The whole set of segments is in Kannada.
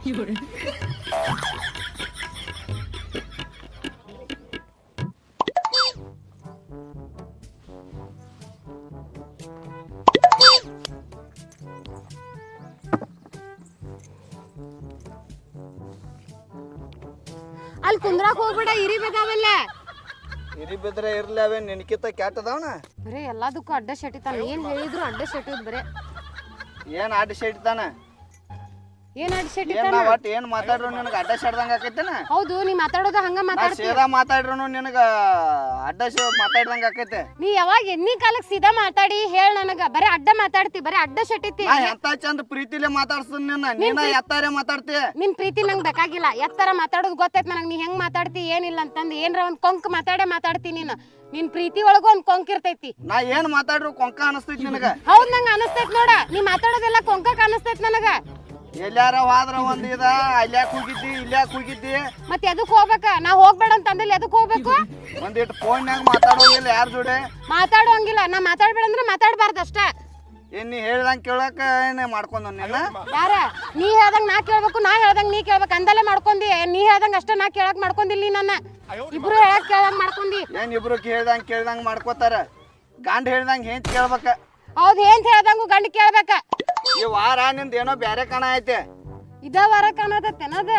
ಅಲ್ಲಿ ಕುಂದ್ರಾಕ್ ಹೋಗ್ಬೇಡ, ಇರಿ ಬೇಕಾವಲ್ಲ. ಇರಿ ಬಿದ್ರೆ ಇರ್ಲಿ, ಅವೇ ನಿನಕಿತ್ತ ಕೆಟ್ಟದವನ. ಬರೇ ಎಲ್ಲದಕ್ಕೂ ಅಡ್ಡ ಶೆಟ್ಟಿತಾನ. ಏನ್ ಹೇಳಿದ್ರು ಅಡ್ಡ ಶೆಟ್ಟಿದ್ ಬರೇ. ಏನ್ ಅಡ್ಡ ಶೆಟ್ಟಿತಾನ? ಏನ್ ಅಡ್ಡ ಶೆಟ್ಟಿತಾನ? ಒಟ್ಟು ಏನ್ ಮಾತಾಡ್ರು ನಿನಗ ಅಡ್ಡ ಶೆಡ್ದಂಗ ಆಕೈತೇನ? ಹೌದು, ನೀ ಮಾತಾಡೋದು ಹಂಗ ಮಾತಾಡ್ತಿ. ಸೀದಾ ಮಾತಾಡ್ರು ನಿನಗ ಅಡ್ಡ ಮಾತಾಡ್ದಂಗ ಆಕೈತೆ. ನೀ ಯಾವಾಗ ಎನ್ನಿ ಕಾಲಕ್ ಸೀದಾ ಮಾತಾಡಿ ಹೇಳ್ ನನಗ. ಬರೇ ಅಡ್ಡ ಮಾತಾಡ್ತಿ, ಬರೇ ಅಡ್ಡ ಶೆಟ್ಟಿತಿ. ಎಂತ ಚಂದ ಪ್ರೀತಿಲೇ ಮಾತಾಡ್ಸ್ತೀನಿ ನಿನ್ನ. ನೀನ ಎತ್ತಾರೆ ಮಾತಾಡ್ತಿ. ನಿನ್ ಪ್ರೀತಿ ನಂಗೆ ಬೇಕಾಗಿಲ್ಲ. ಎತ್ತರ ಮಾತಾಡೋದು ಗೊತ್ತೈತ್ ನನಗ್. ನೀ ಹೆಂಗ್ ಮಾತಾಡ್ತಿ ಏನಿಲ್ಲ ಅಂತಂದ್ ಏನ್ರ ಒಂದ್ ಕೊಂಕ್ ಮಾತಾಡ್ತಿ ನೀನು. ನಿನ್ ಪ್ರೀತಿ ಒಳಗೂ ಒಂದ್ ಕೊಂಕ್ ಇರ್ತೈತಿ. ನಾ ಏನ್ ಮಾತಾಡ್ರು ಕೊಂಕ ಅನಸ್ತೈತಿ ನಿನಗ? ಹೌದ್, ನಂಗ ಅನಸ್ತೈತ್ ನೋಡ. ನೀ ಮಾತಾಡೋದೆಲ್ಲ ಕೊಂಕಕ್ ಅನಸ್ತೈತ್ ನನಗ. ಎಲ್ಲಾರ ಹೋದ್ರ ಒಂದ್ ಇದ ಅಲ್ಯಾಕ್ ಹೋಗಿದ್ದಿ ಇಲ್ಯಾಕ್ ಹೋಗಿದ್ದಿ. ಮತ್ತೆ ಎದಕ್ ಹೋಗ್ಬೇಕ? ನಾ ಹೋಗ್ಬೇಡ ಅಂತ ಅಂದಿಲ್ಲ, ಎದಕ್ ಹೋಗ್ಬೇಕು? ಒಂದಿಟ್ಟು ಫೋನ್ಯಾಗ ಮಾತಾಡೋಂಗಿಲ್ಲ ಯಾರ ಜೋಡಿ? ಮಾತಾಡೋಂಗಿಲ್ಲ. ನಾ ಮಾತಾಡ್ಬೇಡ ಅಂದ್ರೆ ಮಾತಾಡ್ಬಾರ್ದು ಅಷ್ಟ. ಏನ್ ನೀ ಹೇಳ್ದಂಗ ಕೇಳಕ ಏನೇ ಮಾಡ್ಕೊಂಡ ನೀನ? ಯಾರ? ನೀ ಹೇಳ್ದಂಗ ನಾ ಕೇಳ್ಬೇಕು, ನಾ ಹೇಳ್ದಂಗ ನೀ ಕೇಳ್ಬೇಕು ಅಂದಲ್ಲೇ ಮಾಡ್ಕೊಂಡಿ. ನೀ ಹೇಳ್ದಂಗ ಅಷ್ಟ ನಾ ಕೇಳಕ್ ಮಾಡ್ಕೊಂಡಿಲ್ಲ. ನೀ ನನ್ನ ಇಬ್ರು ಹೇಳಕ್ ಕೇಳಂಗ್ ಮಾಡ್ಕೊಂಡಿ. ಏನ್ ಇಬ್ರು ಕೇಳ್ದಂಗ ಮಾಡ್ಕೋತಾರ? ಗಂಡ ಹೇಳ್ದಂಗ ಹೆಂಚ್ ಕೇಳ್ಬೇಕ. ಹೌದ್, ಏನ್ ಹೇಳ್ದಂಗು ಗಂಡ ಕೇಳ್ಬೇಕ. ಈ ವಾರ ನಿಂದ ಏನೋ ಬ್ಯಾರೆ ಕಾಣ ಐತೆ. ಇದ ವಾರ ಕಾಣತೈತೆನದ?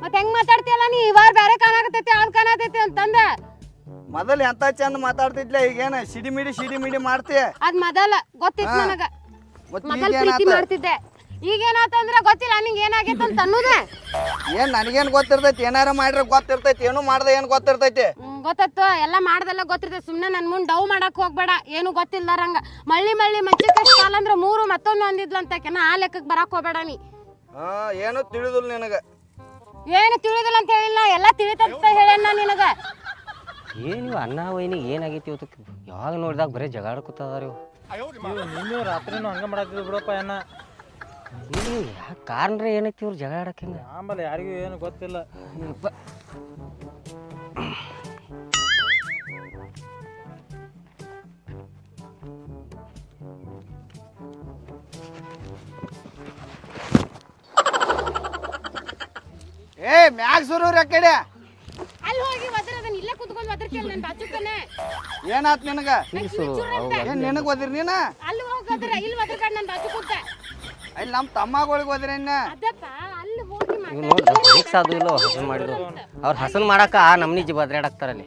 ಮತ್ ಹೆಂಗ್ ಮಾತಾಡ್ತಿಯಲ್ಲ ನೀ? ಈ ವಾರ ಬ್ಯಾರೆ ಕಾಣಾಕತೈತಿ ಅದ್ ಕಾಣತೈತಿ ಅಂತಂದ. ಮೊದಲ್ ಎಂತ ಚಂದ ಮಾತಾಡ್ತಿದ್ಲ, ಈಗೇನ ಸಿಡಿಮಿಡಿ ಮಾಡ್ತಿ? ಅದ್ ಮೊದಲ ಗೊತ್ತಿತ್ತು ನನಗ. ಮೊದಲ್ ಪ್ರೀತಿ ಮಾಡ್ತಿದ್ದೆ. ಈಗೇನಾತಂದ್ರ ಗೊತ್ತಿಲ್ಲ ನಿಂಗೆ ಏನಾಗೈತೆ ಅಂತ ಅನ್ನೋದ. ಏನ್ ನನಗೇನ್ ಗೊತ್ತಿರ್ತೈತಿ? ಏನಾರ ಮಾಡ್ರ ಗೊತ್ತಿರ್ತೈತಿ, ಏನು ಮಾಡ್ದೆ ಏನ್ ಗೊತ್ತಿರ್ತೈತಿ? ಗೊತ್ತತ್ತು, ಎಲ್ಲ ಮಾಡ್ದೆಲ್ಲ ಗೊತ್ತಿರ್ತೈತಿ. ಸುಮ್ನೆ ನನ್ ಮುಂದ್ ಡವ್ ಮಾಡಕ್ ಹೋಗ್ಬೇಡ, ಏನು ಗೊತ್ತಿಲ್ದಾರಂಗ. ಮಳ್ಳಿ ಮಚ್ಚಿಕಷ್ಟ ಕಾಲ ಅಂದ್ರ ಮೂರು ಮತ್ತೊಂದು ಅಂದಿದ್ಲಂತಕೆನ. ಆ ಲೆಕ್ಕಕ್ ಬರಾಕ್ ಹೋಗ್ಬೇಡ ನೀ. ಏನು ತಿಳಿದಿಲ್ಲ ನಿನಗ? ಏನು ತಿಳಿದಿಲ್ಲ ಅಂತ ಹೇಳಿಲ್ಲ, ಎಲ್ಲ ತಿಳಿತಂತ ಹೇಳೇನ ನಿನಗ. ಏನು ಅಣ್ಣ ವೈನಿ ಏನಾಗೈತಿ ಇವತ್ತು? ಯಾವಾಗ ನೋಡಿದಾಗ ಬರೀ ಜಗಾಡ್ಕೊತದಾರ ಇವು. ನಿನ್ನೆ ರಾತ್ರಿನೂ ಹಂಗ ಮಾಡತ್ತಿದ್ರು ಬಿಡಪ್ಪ. ಏನ ಯಾಕೆ ಕಾರಣ ಏನೈತಿ ಇವ್ರು ಜಗಳ ಆಡಕ್ಕೆ? ಹಿಂಗೆ ಆಮೇಲೆ ಯಾರಿಗೂ ಏನು ಗೊತ್ತಿಲ್ಲ. ಮ್ಯಾಗ್ ಸುರು ಕಡೆ ಅಲ್ಲಿ ಹೋಗಿ ಒದರದನ್ನ ಇಲ್ಲೇ ಕುತ್ಕೊಂಡು ಒದರ್ತಿಯಲ್ಲ ನನ್ನ ಬಾಚುಕನೆ. ಏನಾತ್ ನಿನಗ? ಏನ್ ನಿನಗ ಓದಿರಿ ನೀನ? ಅಲ್ಲಿ ಹೋಗದ್ರ ಇಲ್ಲಿ ಒದರ್ಕಂಡ್ ನನ್ನ ಬಾಚು ಕೂತ. ಅಲ್ಲಿ ನಮ್ಮ ತಮ್ಮಗಳಿಗೆ ಓದಿರಿ ಇನ್ನ. ಅದಪ್ಪ ಅಲ್ಲಿ ಹೋಗಿ ಇವ್ ನೋಡಿ ಫಿಕ್ಸ್ ಅದು ಇಲ್ಲ ಹಸನ್ ಮಾಡಿದ್ರು. ಅವ್ರು ಹಸನ್ ಮಾಡಾಕ ಆ ನಮ್ನಿ ಬದ್ರಾಡಾಕ್ತಾರಲ್ಲಿ.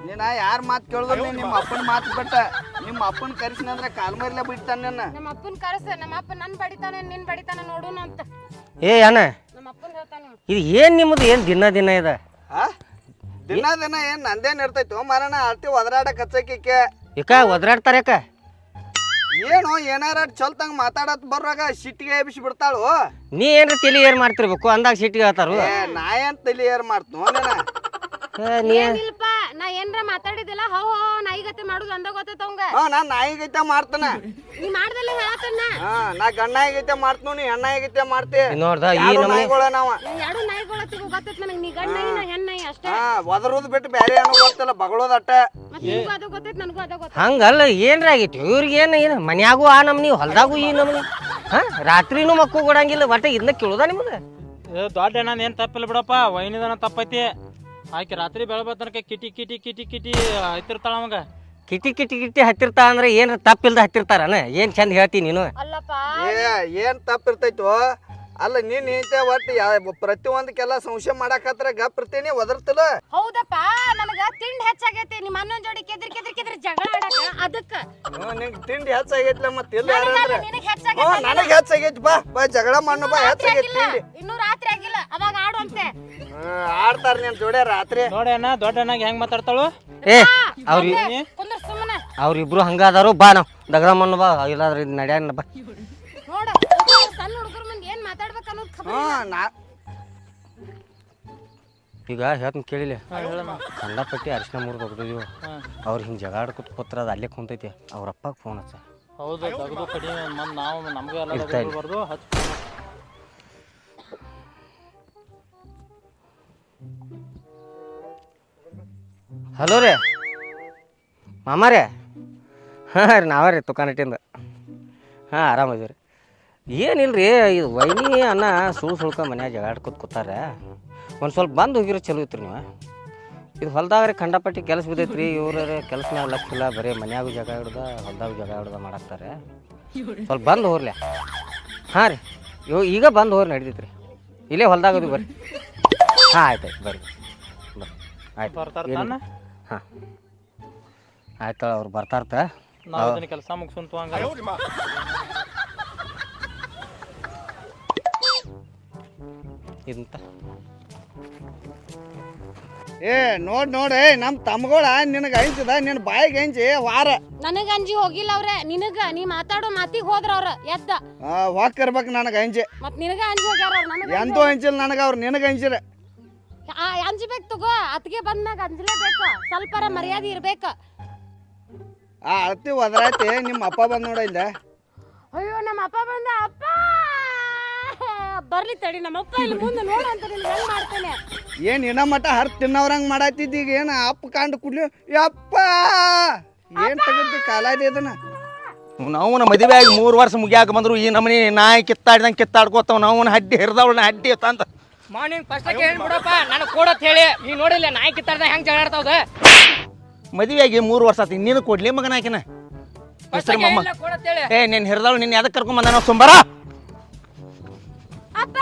ನೀನ ಯಾರ ಮಾತು ಕೇಳಿದ್ರು ನಿಮ್ಮ ಅಪ್ಪನ ಮಾತು ಬಿಟ್ಟ. ನಿಮ್ಮ ಅಪ್ಪನ ಕರೆಸಿನಂದ್ರೆ ಕಾಲ್ಮರ್ಲೆ ಬಿಡ್ತಾನೆ ನನ್ನ. ನಮ್ಮ ಅಪ್ಪನ ಕರೆಸ. ನಮ್ಮ ಅಪ್ಪ ನನ್ನ ಬಡಿತಾನೆ ನಿನ್ನ ಬಡಿತಾನೆ ನೋಡೋಣ ಅಂತ. ಏ ಅಣ್ಣ, ನಮ್ಮ ಅಪ್ಪನ ಹೇಳ್ತಾನೆ. ಇದು ಏನ್ ನಿಮ್ಮದು? ಏನ್ ದಿನ ಇದೆ? ದಿನ ಏನ್ ನಂದೇನ್ ಇರ್ತೈತಿ ಮಾರಣ? ಅಳ್ತಿ ಒದರಾಡಕ್ ಹಚ್ಚಕ್ಕೆ ಯಾಕ ಒದರಾಡ್ತಾರ? ಯಾಕ ಏನು ಏನಾರ ಚಲ್ತಂಗ ಮಾತಾಡತ್ ಬರ್ರಾಗ ಸಿಟ್ಟಿಗೆ ಎಬ್ಬಿಸಿ ಬಿಡ್ತಾಳು. ನೀ ಏನ್ರ ತಲಿ ಏರ್ ಮಾಡ್ತಿರ್ಬೇಕು ಅಂದಾಗ ಸಿಟ್ಟಿಗೆ ಹೇಳ್ತಾರು. ನಾ ಏನ್ ತಲಿ ಏರ್ ಮಾಡ್ತನೋ ಏನಿಲ್ಪ, ನಾ ಏನ್ರ ಮಾತಾಡಿದಿಲ್ಲ ಹೋ ನಾಯಿಗತೆ ಮಾಡುದು ಅಂದ ಗೊತ್ತೈತ ಅವಂಗ. ನಾನ್ ನಾಯಿಗೈತೆ ಮಾಡ್ತಾನ. ನೀ ಮಾಡ್ದಲ್ಲ ಹೇಳತ್ತನ್ನ. ನಾ ಗಣ್ಣಾಯಿಗೈತೆ ಮಾಡ್ತನು, ನೀ ಹೆಣ್ಣಾಯಿಗೈತೆ ಮಾಡ್ತಿ. ನೋಡ್ದ ಈ ನಾಯಿಗಳ ನಾವ ಎರಡು ನಾಯಿಗಳತ್ತಿಗೂ ಗೊತ್ತೈತ್ ನನಗೆ. ನೀ ಗಂಡ ನಾಯಿ ನಾ ಹೆಣ್ಣ ನಾಯಿ ಅಷ್ಟೇ. ಒದರುದ್ ಬಿಟ್ಟು ಬೇರೆ ಏನೋ ಗೊತ್ತಿಲ್ಲ, ಬಗಳೋದ ಅಟ್ಟ. ನಿನಗೂ ಅದು ಗೊತ್ತೈತ್, ನನಗೂ ಅದು ಗೊತ್ತೈತ್. ಹಂಗಲ್ಲ, ಏನ್ರ ಆಗಿತ್ತು ಇವ್ರಿಗೆ? ಏನು ಮನ್ಯಾಗೂ ಆ ನಮ್ನಿ, ಹೊಲ್ದಾಗೂ ಈ ನಮ್ನಿ. ರಾತ್ರಿನೂ ಮಕ್ಕಳು ಕೊಡಂಗಿಲ್ಲ. ಒಟ್ಟ ಇದನ್ನ ಕೇಳುದ ನಿಮ್ದು? ದೊಡ್ಡ ನಾನು ಏನು ತಪ್ಪಿಲ್ಲ ಬಿಡಪ್ಪ. ವೈನಿದನ ತಪ್ಪೈತಿ. ಆಕೆ ರಾತ್ರಿ ಬೆಳಬ ತನಕ ಕಿಟಿ ಹತ್ತಿರ್ತಾಳ ಅವಂಗ. ಕಿಟಿ ಹತ್ತಿರ್ತಾ ಅಂದ್ರೆ ಏನ್ರ ತಪ್ಪಿಲ್ದ ಹತ್ತಿರ್ತಾರನ? ಏನ್ ಚಂದ ಹೇಳ್ತೀನಿ ನೀನು. ಅಲ್ಲಪ್ಪ, ಏನ್ ತಪ್ಪಿರ್ತೈತೋ? ಅಲ್ಲ ನೀನ್ ಐತೆ ಒಟ್ಟು ಪ್ರತಿಯೊಂದಕ್ಕೆಲ್ಲ ಸಂಶಯ ಮಾಡಾಕತ್ರ ಗಪ್ ಇರ್ತೀನಿ, ಒದರ್ತಿಲ್ಲ. ಹೌದಪ್ಪ, ನನಗ ತಿಂಡಿ ಹೆಚ್ಚಾಗೈತಿ. ನಿಮ್ಮ ಅಣ್ಣನ ಜೋಡಿ ಕೆದ್ರಿ ಜಗಳ ಆಡಕ. ಅದಕ್ಕ ನಿಂಗೆ ತಿಂಡಿ ಹೆಚ್ಚಾಗೈತ್ಲ. ಮತ್ತೆ ಇಲ್ಲ ಯಾರಂದ್ರ ನಿನಗೆ ಹೆಚ್ಚಾಗೈತಿ. ನನಗೆ ಹೆಚ್ಚಾಗೈತಿ. ಬಾ ಜಗಳ ಮಾಡು. ಬಾ ಹೆಚ್ಚಾಗೈತಿ ತಿಂಡಿ. ಇನ್ನೂ ರಾತ್ರಿ ಆಗಿಲ್ಲ, ಅವಾಗ ಆಡುವಂತೆ. ಆಡ್ತಾರ ನಿನ್ ಜೋಡಿ ರಾತ್ರಿ. ನೋಡಣ್ಣ ದೊಡ್ಡಣ್ಣಗೆ ಹೆಂಗ್ ಮಾತಾಡ್ತಾಳು? ಏ ಕುಂದ್ರ ಸುಮ್ಮನೆ. ಅವ್ರಿಬ್ರು ಹಂಗಾದಾರು. ಬಾ ನಾವು ದಗದ ಮಣ್ಣು ಬಾ. ಇಲ್ಲಾದ್ರೆ ನಡ್ಯಾನ ಬಾ. ನೋಡ ಸಣ್ಣ ಹುಡುಗರ ಮುಂದೆ ಏನ್ ಮಾತಾಡ್ಬೇಕು ಅನ್ನೋದು ಖಬರ್. ಈಗ ಹೇಳ್ತೀನಿ ಕೇಳಿಲ್ಲ. ಕಂಡಪಟ್ಟಿ ಅರಿಶಿನ ಮುರಿದು ಹೋಗ್ತಿದೀವಿ. ಅವ್ರು ಹಿಂಗೆ ಜಗಳ ಆಡ್ಕೊತ ಕೂತ್ರ ಅದು ಅಲ್ಲೇ ಕುಂತೈತಿ. ಅವ್ರ ಅಪ್ಪಗೆ ಫೋನ್ ಹಚ್ಚ. ಹೌದು, ತೆಗೆದು ಕಡಿಮೆ ನಾವು ನಮಗೆ ಎಲ್ಲ ಬರ್ದು ಹಚ್ಚ. ಹಲೋ ರೀ ಮಾಮಾರೇ. ಹಾಂ ರೀ, ನಾವೇ ರೀ ತುಕಾನಟ್ಟಿಂದ. ಆರಾಮದೀವಿ ರೀ. ಏನಿಲ್ರಿ ಇದು ವೈನಿ ಅನ್ನ ಸುಳ್ಕ ಮನ್ಯಾಗ ಜಗಾಡ್ಕೊತ ಕೂತಾರ ಒಂದು ಸ್ವಲ್ಪ ಬಂದು ಹೋಗಿರೋ ಚಲೋ ಇತ್ತು ನೀವು. ಇದು ಹೊಲ್ದಾಗ್ರೆ ಖಂಡಪಟ್ಟಿ ಕೆಲಸ ಬಿದ್ದೈತ್ರಿ. ಇವ್ರ ಕೆಲಸ ಮ್ಯಾಗ ಲಕ್ಷ ಇಲ್ಲ, ಬರೀ ಮನ್ಯಾಗೂ ಜಾಗ ಹಿಡ್ದ ಹೊಲ್ದಾಗ ಜಾಗ ಹಿಡ್ದ ಮಾಡಾಕ್ತಾರೆ. ಸ್ವಲ್ಪ ಬಂದು ಹೋರ್ಲೆ. ಹಾಂ ರೀ ಈಗ ಬಂದು ಹೋರಿ ನಡಿತೈತ್ರಿ. ಇಲ್ಲೇ ಹೊಲ್ದಾಗದು ಬರ್ರಿ. ಹಾಂ ಆಯ್ತು ಬರ್ರಿ ಆಯ್ತು ಬರ್ತಾರ ಹಾಂ ಆಯ್ತು ಅವ್ರು ಬರ್ತಾರ್ತ. ನಾವು ಕೆಲಸ ಮುಗಿಸಂತು ಹಂಗ ಇಂತ ಏ ನೋಡ್ ನಮ್ಮ ತಮ್ಮಗಳ ನಿನಗೆ ಹಂಚದ ನಿನ್ನ ಬಾಯಿಗೆ ಹಂಚಿ ವಾರ ನನಗ ಅಂಜಿ ಹೋಗಿಲ್ಲ ಅವ್ರೆ. ನಿನಗ ನೀ ಮಾತಾಡೋ ಮಾತಿಗೆ ಹೋದ್ರ ಅವ್ರ ಎದ್ದ ವಾಕಿರ್ಬೇಕು ನನಗೆ ಹಂಚಿ. ಮತ್ ನಿನಗ ಅಂಜಿ ಹೋಗ್ಯಾರ ಅವ್ರು. ನನಗ ಎಂತೂ ಹಂಚಿಲ್ಲ ನನಗೆ ಅವ್ರು ನಿನಗೆ ಹಂಚಿರ. ಅಂಜಬೇಕು ತಗೋ. ಅತ್ಗೆ ಬಂದಾಗ ಅಂಜಲೇಬೇಕು. ಸ್ವಲ್ಪರ ಮರ್ಯಾದೆ ಇರ್ಬೇಕು. ಅಳತಿ ಒದರಾಯ್ತಿ ನಿಮ್ಮ ಅಪ್ಪ ಬಂದ್ ನೋಡಿಲ್ಲ. ಅಯ್ಯೋ ನಮ್ಮ ಅಪ್ಪ ಬಂದ. ಅಪ್ಪ ಬರ್ಲಿ ತಡಿ, ನಮ್ಮಪ್ಪ ಇಲ್ಲಿ ಮುಂದೆ ನೋಡು ಅಂತ ಹೆಂಗ್ ಮಾಡ್ತೇನೆ. ಏನ್ ಇನ್ನ ಮಠ ಹರ್ ತಿನ್ನವ್ರಂಗ್ ಮಾಡತ್ತಿದ್ದ. ಈಗ ಏನ ಅಪ್ಪ ಕಾಂಡು ಕುಡ್ಲಿ ಯಪ್ಪ ಏನ್ ತಗದ್ದಿ ಕಾಲಾದಿ ಅದನ್ನ. ನಾವು ಮದುವೆ ಆಗಿ 3 ವರ್ಷ ಮುಗಿಯಾಕ ಬಂದ್ರು ಈ ನಮ್ಮನಿ ನಾಯಿ ಕಿತ್ತಾಡ್ದಂಗೆ ಕಿತ್ತಾಡ್ಕೋತಾವ. ನಾವು ಹಡ್ಡಿ ಹಿರಿದವಳನ್ನ ಹಡ್ಡಿ ತಂತ ಮಾರ್ನಿಂಗ್ ಫಸ್ಟಕ್ಕೆ ಹೇಳ್ಬಿಡಪ್ಪ ನನಗೆ ಕೊಡತ್ ಹೇಳಿ. ನೀ ನೋಡಿಲ್ಲ ನಾಯಿ ಕಿತ್ತಾಡ್ದ ಹೆಂಗ್ ಜಗಾಡ್ತಾವ್ದ. ಮದುವೆ ಆಗಿ 3 ವರ್ಷ ಆತಿ. ನೀನು ಕೊಡ್ಲಿ ಮಗನ ಆಕಿನ ಹೆಸರು ಮಮ್ಮ. ಕೊಡತ್ ಹೇಳಿ. ಏ ನೀನ್ ಹಿರಿದವಳು ನಿನ್ನ ಎದಕ್ಕೆ ಕರ್ಕೊಂಡ್ ಬಂದ ನಾವು ಸುಂಬರ. ಅಪ್ಪ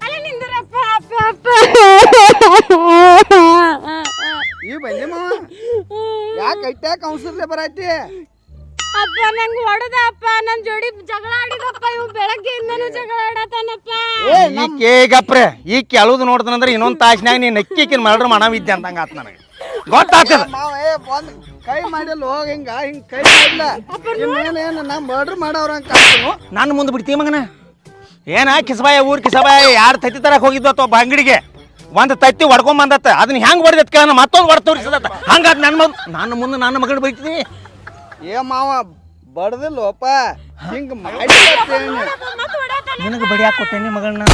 ಅಲ್ಲ ನಿಂದಿರಪ್ಪ. ಅಪ್ಪ ಅಪ್ಪ ಈ ಬಂದಿ ಮಾವ ಯಾಕೆ ಐಟ್ಯಾಕ ಅವಸರ್ಲೆ ಬರೈತಿ. ಅಪ್ಪ ನಂಗೆ ಹೊಡೆದ. ಅಪ್ಪ ನನ್ ಜೋಡಿ ಜಗಳ ಆಡಿದಪ್ಪ. ಇವ್ ಬೆಳಗ್ಗೆಯಿಂದನೂ ಜಗಳ ಆಡತಾನಪ್ಪ. ಈಕೆ ಗಪ್ರೆ ಈ ಕೆಳದು ನೋಡ್ತಾನಂದ್ರೆ ಇನ್ನೊಂದು ತಾಸ್ನ್ಯಾಗ ನೀನ್ ನಕ್ಕಿಕಿನ ಮರ್ಡರ್ ಮಾಡವಿದ್ದೆ ಅಂತಂಗ ಆತ ನನಗೆ ಗೊತ್ತಾಗ್ತದ. ಮಾವ ಬಂದ್ ಕೈ ಮಾಡಿಲ್ಲ ಹೋಗ ಹಿಂಗ ಕೈ ಮಾಡಿಲ್ಲ. ಇನ್ನೇನೇನು ನಾ ಮರ್ಡರ್ ಮಾಡವ್ರ ಅಂತ ಕಾಣ್ತೀನು. ನಾನು ಮುಂದೆ ಬಿಡ್ತೀವಿ ಮಗನ. ಏನ ಕಿಸಬಾಯ ಊರ್ ಕಿಸಬಾಯ ಯಾರು ತತ್ತಿ ತರಕ್ ಹೋಗಿದ್ವು ಅಥವಾ ಅಂಗಡಿಗೆ ಒಂದು ತತ್ತಿ ಹೊಡ್ಕೊಂಡ್ ಬಂದತ್ತ. ಅದನ್ನ ಹೆಂಗ್ ಹೊಡೆದತ್ ಕೇಳ ಮತ್ತೊಂದು ಹೊಡೆ ತೋರಿಸದತ್ತ. ಹಂಗಾದ್ ನನ್ನ ಮುಂದೆ ನನ್ನ ಮಗನ ಬೈತೀನಿ. ಏ ಮಾವ ಬಡ್ದಿಲ್ಲೋಪ ಹಿಂಗ ಮಾಡಿ ನಿನಗೆ ಬಡಿಯಾಕ ಕೊಟ್ಟೇನಿ ಮಗಳನ್ನ.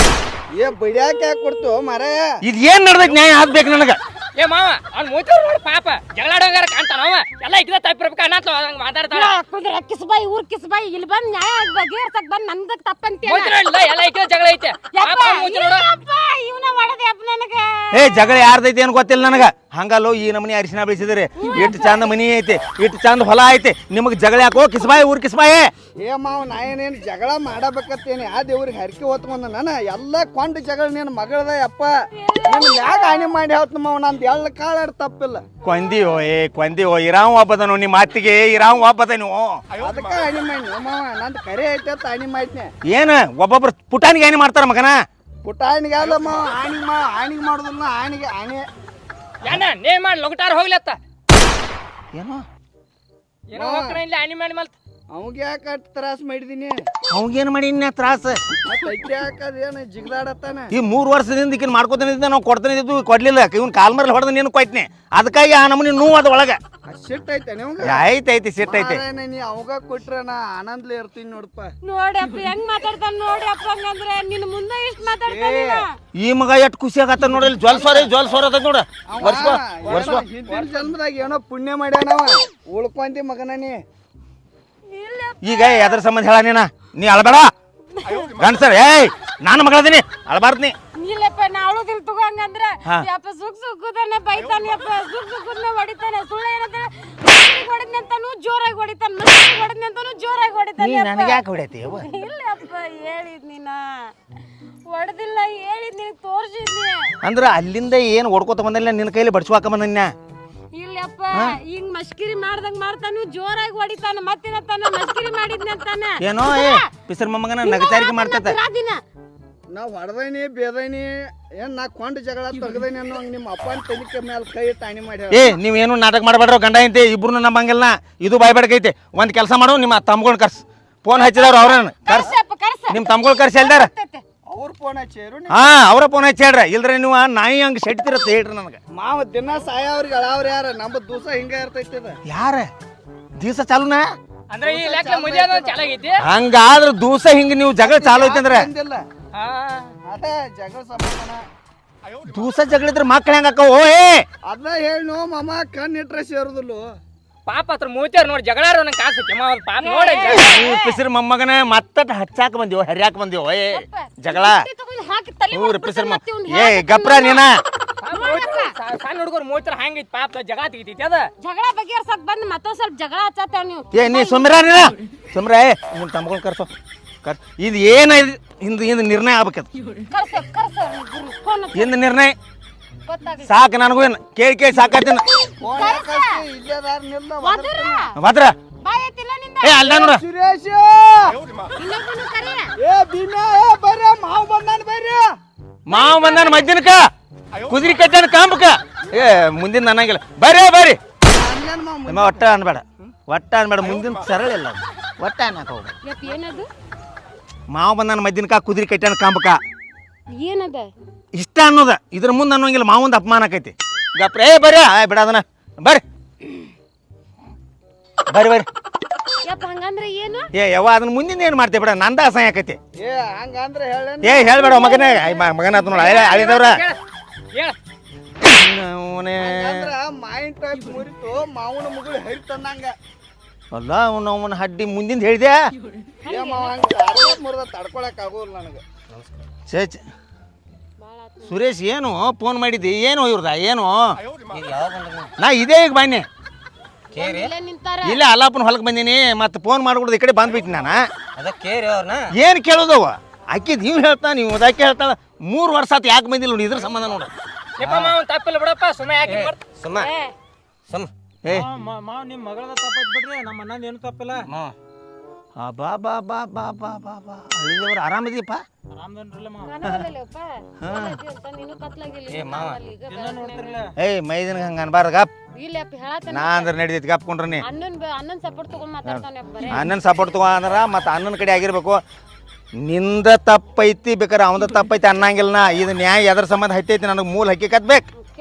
ಏ ಬಡಿಯಾಕ ಯಾಕೆ ಕೊಡ್ತು ಮಾರಾಯ. ಇದು ಏನ್ ನಡೆದೈತಿ ನ್ಯಾಯ ಆಗ್ಬೇಕು ನನಗ. ಏ ಮಾವ ಅವ್ನು ಮೂತವ್ರು ನೋಡಿ ಪಾಪ ಜಗಳಾಡೋಂಗಾರ ಕಾಣ್ತಾನ. ಅವ ಎಲ್ಲ ಇಕ್ಕಿದ ತಪ್ಪಿರ್ಬೇಕು ಅನ್ನತ್ಲ ಹಂಗ ಮಾತಾಡ್ತಾಳ. ಕುಂದ್ರ ಕಿಸ್ಬಾಯಿ ಊರ್ ಕಿಸ್ಬಾಯಿ ಇಲ್ಲಿ ಬಂದ್ ನ್ಯಾಯ ಬಗೆಹರ್ಸಕ್ ಬಂದ್ ನಂದಕ್ ತಪ್ಪಂತ ಮೂತಿರಲ್ಲ ಎಲ್ಲ ಇಕ್ಕಿದ ಜಗಳ ಐತೆ. ಪಾಪ ಮೂತಿ ನೋಡು. ಇವನ ಹೊಡೆದೆ ಅಪ್ಪ ನನಗ. ಏ ಜಗಳ ಯಾರ್ದೈತಿ ಏನು ಗೊತ್ತಿಲ್ಲ ನನಗ. ಹಂಗಲ್ಲೋ ಈ ನಮನಿ ಅರಿಶಿನ ಬೆಳೆಸಿದ್ರಿ. ಇಟ್ಟು ಚಂದ ಮನಿ ಐತಿ, ಇಟ್ಟು ಚಂದ ಹೊಲ ಐತಿ, ನಿಮಗೆ ಜಗಳ ಯಾಕೋ ಕಿಸ್ಬಾಯಿ ಊರ್ ಕಿಸ್ಬಾಯಿ. ಏ ಮಾವ ನಾ ಏನೇನು ಜಗಳ ಮಾಡಬೇಕತ್ತೇನೆ. ಆ ದೇವ್ರಿಗೆ ಹರಕೆ ಹೊತ್ಕೊಂಡ ನಾನು ಎಲ್ಲ ಕೊಂಡ ಜಗಳ ನೀನು ಮಗಳದ ಯಪ್ಪ. ನೀನು ಯಾಕೆ ಹಾನಿ ಮಾಡಿ ಹೇಳ್ತ ಮಾವ. ನಂದು ಎಳ್ಳ ಕಾಳಾಡ್ ತಪ್ಪಿಲ್ಲ. ಕೊಂದಿಯೋ ಇರಾವ್ ಒಬ್ಬದನು ನಿಮ್ಮ ಮಾತಿಗೆ ಇರಾವ್ ಒಬ್ಬದನು. ಅದಕ್ಕೆ ಹಾನಿ ಮಾಡಿ ಮಾವ. ನಂದು ಕರೆ ಐತೆ ಅಂತ ಹಾನಿ ಮಾಡಿದ್ನೆ. ಏನ ಒಬ್ಬೊಬ್ರು ಪುಟಾಣಿಗೆ ಹಾನಿ ಮಾಡ್ತಾರ ಮಗನ. ಪುಟಾಣಿಗೆ ಅಲ್ಲ ಮಾವ. ಹಾನಿಗೆ ಮಾಡೋದಿಲ್ಲ. ಹಾನಿಗೆ ಹಾನಿ ಏನ ನೇ ಮಾಡಿ ಲೊಗಟಾರ ಹೋಗ್ಲತ್ತ. ಏನೋ ಏನೋ ಹೋಗ್ತಾನ ಇಲ್ಲಿ ಹಾನಿ ಮಾಡಿ ಮಲ್ತ. ಅವಂಗೆ ಯಾಕೆ ಅಷ್ಟು ತ್ರಾಸ ಮಾಡಿದೀನಿ. ಅವಂಗೇನು ಮಾಡಿ ಇನ್ನ ತ್ರಾಸ. ಕಟ್ಟಿ ಹಾಕದೇನು ಜಿಗ್ದಾಡತ್ತಾನ. ಈ 3 ವರ್ಷದಿಂದ ಈಕಿನ ಮಾಡ್ಕೊತಾನಿದ್ದೆ ನಾವು ಕೊಡ್ತಾನಿದ್ದು ಕೊಡ್ಲಿಲ್ಲ. ಇವ್ನ ಕಾಲ್ ಮರಲ್ಲಿ ಹೊಡೆದ ನೀನು ಕೊಯ್ತನಿ. ಅದಕ್ಕಾಗಿ ಆ ನಮನಿ ನೋವು ಅದ ಒಳಗ. ಸಿಟ್ಟು ಐತೆ ನಿಮ್ಗೆ. ಐತಿ ಸಿಟ್ಟೈತಿ. ನೀ ಅವಾಗ ಕೊಟ್ರೆ ನಾ ಆನಂದ್ಲೆ ಇರ್ತೀನಿ ನೋಡಪ್ಪ. ನೋಡಪ್ಪ ಹೆಂಗ್ ಮಾತಾಡ್ತಾನ ನೋಡ್ರಪ್ಪ. ಹಂಗಂದ್ರೆ ನಿನ್ ಮುಂದೆ ಇಷ್ಟ ಮಾತಾಡ್ತಾನ. ಈ ಮಗ ಎಷ್ಟು ಖುಷಿ ಆಗತ್ತ ನೋಡಲಿ. ಜ್ವಲ್ಸೋರ ಅದ ನೋಡ. ಹಿಂದಿನ ಜನ್ಮದಾಗ ಏನೋ ಪುಣ್ಯ ಮಾಡ್ಯಾನವ. ಉಳ್ಕೊಂತಿ ಮಗನ ನೀ. ಈಗ ಎದ್ರ ಸಂಬಂಧ ಹೇಳ ನೀ ಅಳಬೇಡ ಗಂಡಸರ್. ಏಯ್ ನಾನು ಮಗಳದೀನಿ ಅಳಬಾರ್ದು. ಇಲ್ಲಪ್ಪ ನಾ ಅಳುದಿಲ್ ತಗೋ. ಹಂಗಂದ್ರ ಯಪ್ಪ ಸುಖದನ್ನ ಬೈತಾನ. ಸುಖದನ್ನ ಹೊಡಿತಾನೆ. ಸುಳ್ಳು ಏನಂದ್ರೆ ಹೊಡೆದ್ನಂತಾನು ಜೋರಾಗಿ ಹೊಡಿತಾನ. ಹೊಡೆದ್ನಂತಾನು ಜೋರಾಗಿ ಹೊಡಿತಾನೆ. ನನಗೆ ಯಾಕೆ ಹೊಡಿಯತಿ? ಇಲ್ಲಪ್ಪ ಹೇಳಿದ್ ನೀನ ಹೊಡೆದಿಲ್ಲ. ಹೇಳಿದ್ ನಿನಗೆ ತೋರ್ಸಿದ್ನಿ. ಅಂದ್ರ ಅಲ್ಲಿಂದ ಏನು ಓಡ್ಕೋತ ಬಂದಿಲ್ಲ. ನಿನ್ನ ಕೈಲಿ ಬಡ್ಸುವಾಕ ಬಂದನ್ಯ. ಇಲ್ಲಪ್ಪ ಹಿಂಗ್ ಮಸ್ಕಿರಿ ಮಾಡ್ದಂಗ್ ಮಾಡ್ತಾನು. ಜೋರಾಗಿ ಹೊಡಿತಾನ. ಮತ್ತಿನತ್ತಾನ ಮಸ್ಕಿರಿ ಮಾಡಿದ್ನಿ ಅಂತಾನ. ಏನೋ ಪಿಸರ್ ಮೊಮ್ಮಗನ ನಗಚಾರಿಕೆ ಮಾಡ್ತೈತೆ. ನಾ ಹೊಡೆದೈನಿ ಬೇದೈನಿ ಏನ್ ನಾ ಕೊಂಡ ಜಗಳ ತೆಗ್ದೈನಿ ಅನ್ನೋ ನಿಮ್ಮ ಅಪ್ಪನ ತಲಿಕೆ ಮೇಲೆ ಕೈ ಇಟ್ಟು ಹಾನಿ ಮಾಡಿ. ನೀವೇನು ನಾಟಕ ಮಾಡಬೇಡ್ರ. ಗಂಡ ಐತಿ ಇಬ್ರು ನಮ್ಮಂಗಿಲ್ಲ. ಇದು ಬಾಯ್ಬೇಡಕೈತಿ. ಒಂದ್ ಕೆಲಸ ಮಾಡು, ನಿಮ್ಮ ತಮ್ಗಳ್ ಕರ್ಸ್. ಫೋನ್ ಹಚ್ಚಿದವ್ರು ಅವ್ರನ್ನ ಕರ್ಸ್. ನಿಮ್ಮ ತಮ್ಗಳ್ ಕರ್ಸಿ ಹೇಳ್ದಾರ. ಅವ್ರ ಫೋನ್ ಹಚ್ಚಿರು. ಹಾ ಅವ್ರ ಫೋನ್ ಹಚ್ಚಿ ಹೇಳ್ರ. ಇಲ್ದ್ರೆ ನೀವು ನಾಯಿ ಹಂಗ ಶೆಟ್ತಿರತ್ತೆ ಹೇಳ್ರಿ ನನಗೆ. ಮಾವ ದಿನ ಸಾಯವ್ರಿಗೆ ಅಳವ್ರ ಯಾರ. ನಮ್ಮ ದಿವಸ ಹಿಂಗ ಇರ್ತೈತಿ. ಯಾರ ದಿವಸ ಚಾಲುನಾ? ಅಂದ್ರೆ ಈ ಲೆಕ್ಕ ಮುಗಿಯೋದು ಚೆನ್ನಾಗೈತಿ. ಹಂಗಾದ್ರ ದಿವಸ ಹಿಂಗ ನೀವು ಜಗಳ ಚಾಲು ಐತಿ ಅಂದ್ರೆ ಅದೇ ಜಗಳ ಸಮಾಧಾನ. ದಿವಸ ಜಗಳ ಇದ್ರೆ ಮಕ್ಳು ಹೆಂಗ ಅಕ್ಕವ? ಅದ ಹೇಳಿ ನೋ ಮಾಮ ಕಣ್ಣಿಟ್ರೆ ಸೇರುದಿಲ್ಲ. ಪಾಪ ಹತ್ರ ಮೂಚಾರ ನೋಡಿ ಜಗಳಾರ ನಂಗೆ ಕಾಸು ಮಾವ ಪಾಪ ನೋಡಿ ಪಿಸಿರ್ ಮೊಮ್ಮಗನ ಮತ್ತ ಹಚ್ಚಾಕ ಬಂದಿವ ಹರಿಯಾಕ ಬಂದಿವ ಏ ಜಗಳ ಹಾಕಿ ತಲೆ ಪಿಸಿರ್ ಏ ಗಪ್ರ ನೀನ ಸಣ್ಣ ಹುಡುಗರು ಮೂಚಾರ ಹಂಗೈತಿ ಪಾಪ ಜಗಳ ತೆಗಿತೈತಿ ಅದ ಜಗಳ ಬಗೆಹರ್ಸಕ್ ಬಂದ್ ಮತ್ತೊಂದ್ ಸ್ವಲ್ಪ ಜಗಳ ಹಚ್ಚತ್ತೇವ್ ನೀವು ಏ ನೀ ಸುಮ್ರ ನೀನ ಸುಮ್ರ ಏ ನಿಮ್ ತಮ್ಗಳು ಕರ್ಸೋ ಇದು ಏನ ಹಿಂದ ನಿರ್ಣಯ ಆಗ್ಬೇಕದು ಕರ್ಸ ಫೋನ್ ಹಿಂದ ನಿರ್ಣಯ ಗೊತ್ತಾಗ್ಲಿ ಸಾಕು ನನಗೂ ಏನು ಕೇಳಿ ಸಾಕಾತಿನ ಇಲ್ಲೇದಾರ ನಿಲ್ಲ ಭದ್ರ ಬಾಯ್ ಐತಿಲ್ಲ ನಿಂದ ಏ ಅಲ್ಲ ನೋಡ ಸುರೇಶ್ ಇನ್ನೊಬ್ಬನು ಕರಿ ಏ ಭೀಮಾ ಏ ಬರ್ರಿ ಮಾವು ಬಂದಾನ ಬರ್ರಿ ಮಾವ ಬಂದಾನ ಮಧ್ಯಾಹ್ನಕ್ಕ ಕುದುರೆ ಕಟ್ಟಾನ ಕಾಂಬಕ ಏ ಮುಂದಿನ ಅನ್ನಂಗಿಲ್ಲ ಬರ್ರಿ ಅಣ್ಣನ್ ಮಾವು ನಿಮ್ಮ ಒಟ್ಟ ಅನ್ಬೇಡ ಮುಂದಿನ ಸರಳ ಇಲ್ಲ ಅದು. ಒಟ್ಟ ಅನ್ನಕ ಹೋಗ್ಬೇಡ ಯಪ್ಪ ಏನದು ಮಾವ ಬಂದಾನ ಮಧ್ಯಾಹ್ನಕ್ಕ ಕುದುರೆ ಕಟ್ಟಾನ ಕಾಂಬಕ ಏನದ ಇಷ್ಟ ಅನ್ನೋದ ಇದ್ರ ಮುಂದೆ ಅನ್ನೋಂಗಿಲ್ಲ ಮಾವಂದ ಅಪಮಾನ ಆಕೈತಿ ಗಪ್ರ ಏ ಬರ್ರಿ ಬಿಡ ಅದನ್ನ ಬರ್ರಿ ಯಪ್ಪ ಹಂಗಂದ್ರ ಏನು ಏ ಯವ್ವ ಅದನ್ನ ಮುಂದಿನ ಏನು ಮಾಡ್ತೇವೆ ಬಿಡ ನಂದ ಅಸಹ್ಯ ಆಕೈತಿ ಏ ಹಂಗಂದ್ರೆ ಹೇಳ ಏ ಹೇಳ್ಬೇಡ ಮಗನೇ ಮಗನ ಆತ ನೋಡ ಅಳಿದವ್ರ ಹೇಳ ಅಂದ್ರ ಮಾಯಿನ್ ಟೈಪ್ ಮುರಿತು ಮಾವನ ಮುಗುಳು ಹರಿ ತಂದಂಗ ಅಲ್ಲ ಅವನ ಹಡ್ಡಿ ಮುಂದಿಂದ ಹೇಳಿದೆ ಏ ಮಾವ ಹಂಗ ಮುರಿದ ತಡ್ಕೊಳಕ್ ಆಗೋಲ್ಲ ನನಗೆ ಛೇ ಸುರೇಶ್ ಏನು ಫೋನ್ ಮಾಡಿದ್ದಿ ಏನು ಇವ್ರದ ಏನು ನಾ ಇದೇ ಈಗ ಬನ್ನಿ ಇಲ್ಲೇ ನಿಂತಾರ ಇಲ್ಲೇ ಅಲ್ಲಾಪನ ಹೊಲಕ್ಕೆ ಬಂದೀನಿ ಮತ್ತೆ ಫೋನ್ ಮಾಡ್ಬಿಡ್ದು ಈ ಕಡೆ ಬಂದ್ಬಿಟ್ಟು ನಾನು ಅದ ಕೇರಿ ಅವ್ರನ್ನ ಏನು ಕೇಳೋದವ ಅಕ್ಕಿದ್ ನೀವು ಹೇಳ್ತಾ ನೀವು ಅದಕ್ಕೆ ಹೇಳ್ತಾಳ 3 ವರ್ಷ ಆತು ಯಾಕೆ ಬಂದಿಲ್ಲ ನೋಡಿ ಇದ್ರ ಸಂಬಂಧ ನೋಡು ಯಪ್ಪ ಮಾವ ತಪ್ಪಿಲ್ಲ ಬಿಡಪ್ಪ ಸುಮ್ಮ ಯಾಕೆ ಸುಮ್ಮ ಸುಮ್ಮ ಏ ಮಾವ ನಿಮ್ಮ ಮಗಳದ ತಪ್ಪೈತ್ ಬಿಡ್ರಿ ನಮ್ಮ ಅಣ್ಣಂದ ಏನು ತಪ್ಪಿಲ್ಲ ಮಾವ ಬಾ ಬಾ ಬಾ ಬಾ ಬಾ ಬಾ ಬಾ ಅಳಿದವ್ರು ಆರಾಮದೀಪ ಆರಾಮದನ್ರಲ್ಲ ಮಾವ ಕಾಣವಲ್ಲಪ್ಪ ನೀನು ಕತ್ಲಾಗಿಲ್ಲ ಏ ಮಾವ ಎಲ್ಲ ನೋಡ್ತಿರ್ಲ ಏಯ್ ಮೈದನ್ಗೆ ಹಂಗೆ ಅನ್ಬಾರ್ದು ಗಪ್ ಇಲ್ಲಪ್ಪ ಹೇಳತ್ತ ನಾ ಅಂದ್ರೆ ನಡೀತೈತಿ ಗಪ್ ಕೊಂಡ್ರಿ ಅಣ್ಣನ್ ಸಪೋರ್ಟ್ ತಗೊಂಡ್ ಮಾತಾಡ್ತಾನೆ ಬರೇ ಅಣ್ಣನ ಸಪೋರ್ಟ್ ತಗೋ ಅಂದ್ರ ಮತ್ತೆ ಅಣ್ಣನ ಕಡೆ ಆಗಿರ್ಬೇಕು ನಿಂದ ತಪ್ಪೈತಿ ಬೇಕಾರೆ ಅವಂದ ತಪ್ಪೈತಿ ಅನ್ನಂಗಿಲ್ಲ ನಾ ಇದು ನ್ಯಾಯ ಎದ್ರ ಸಂಬಂಧ ಹತ್ತೈತಿ ನನಗೆ ಮೂಲ ಹಕ್ಕಿಕತ್ ಬೇಕು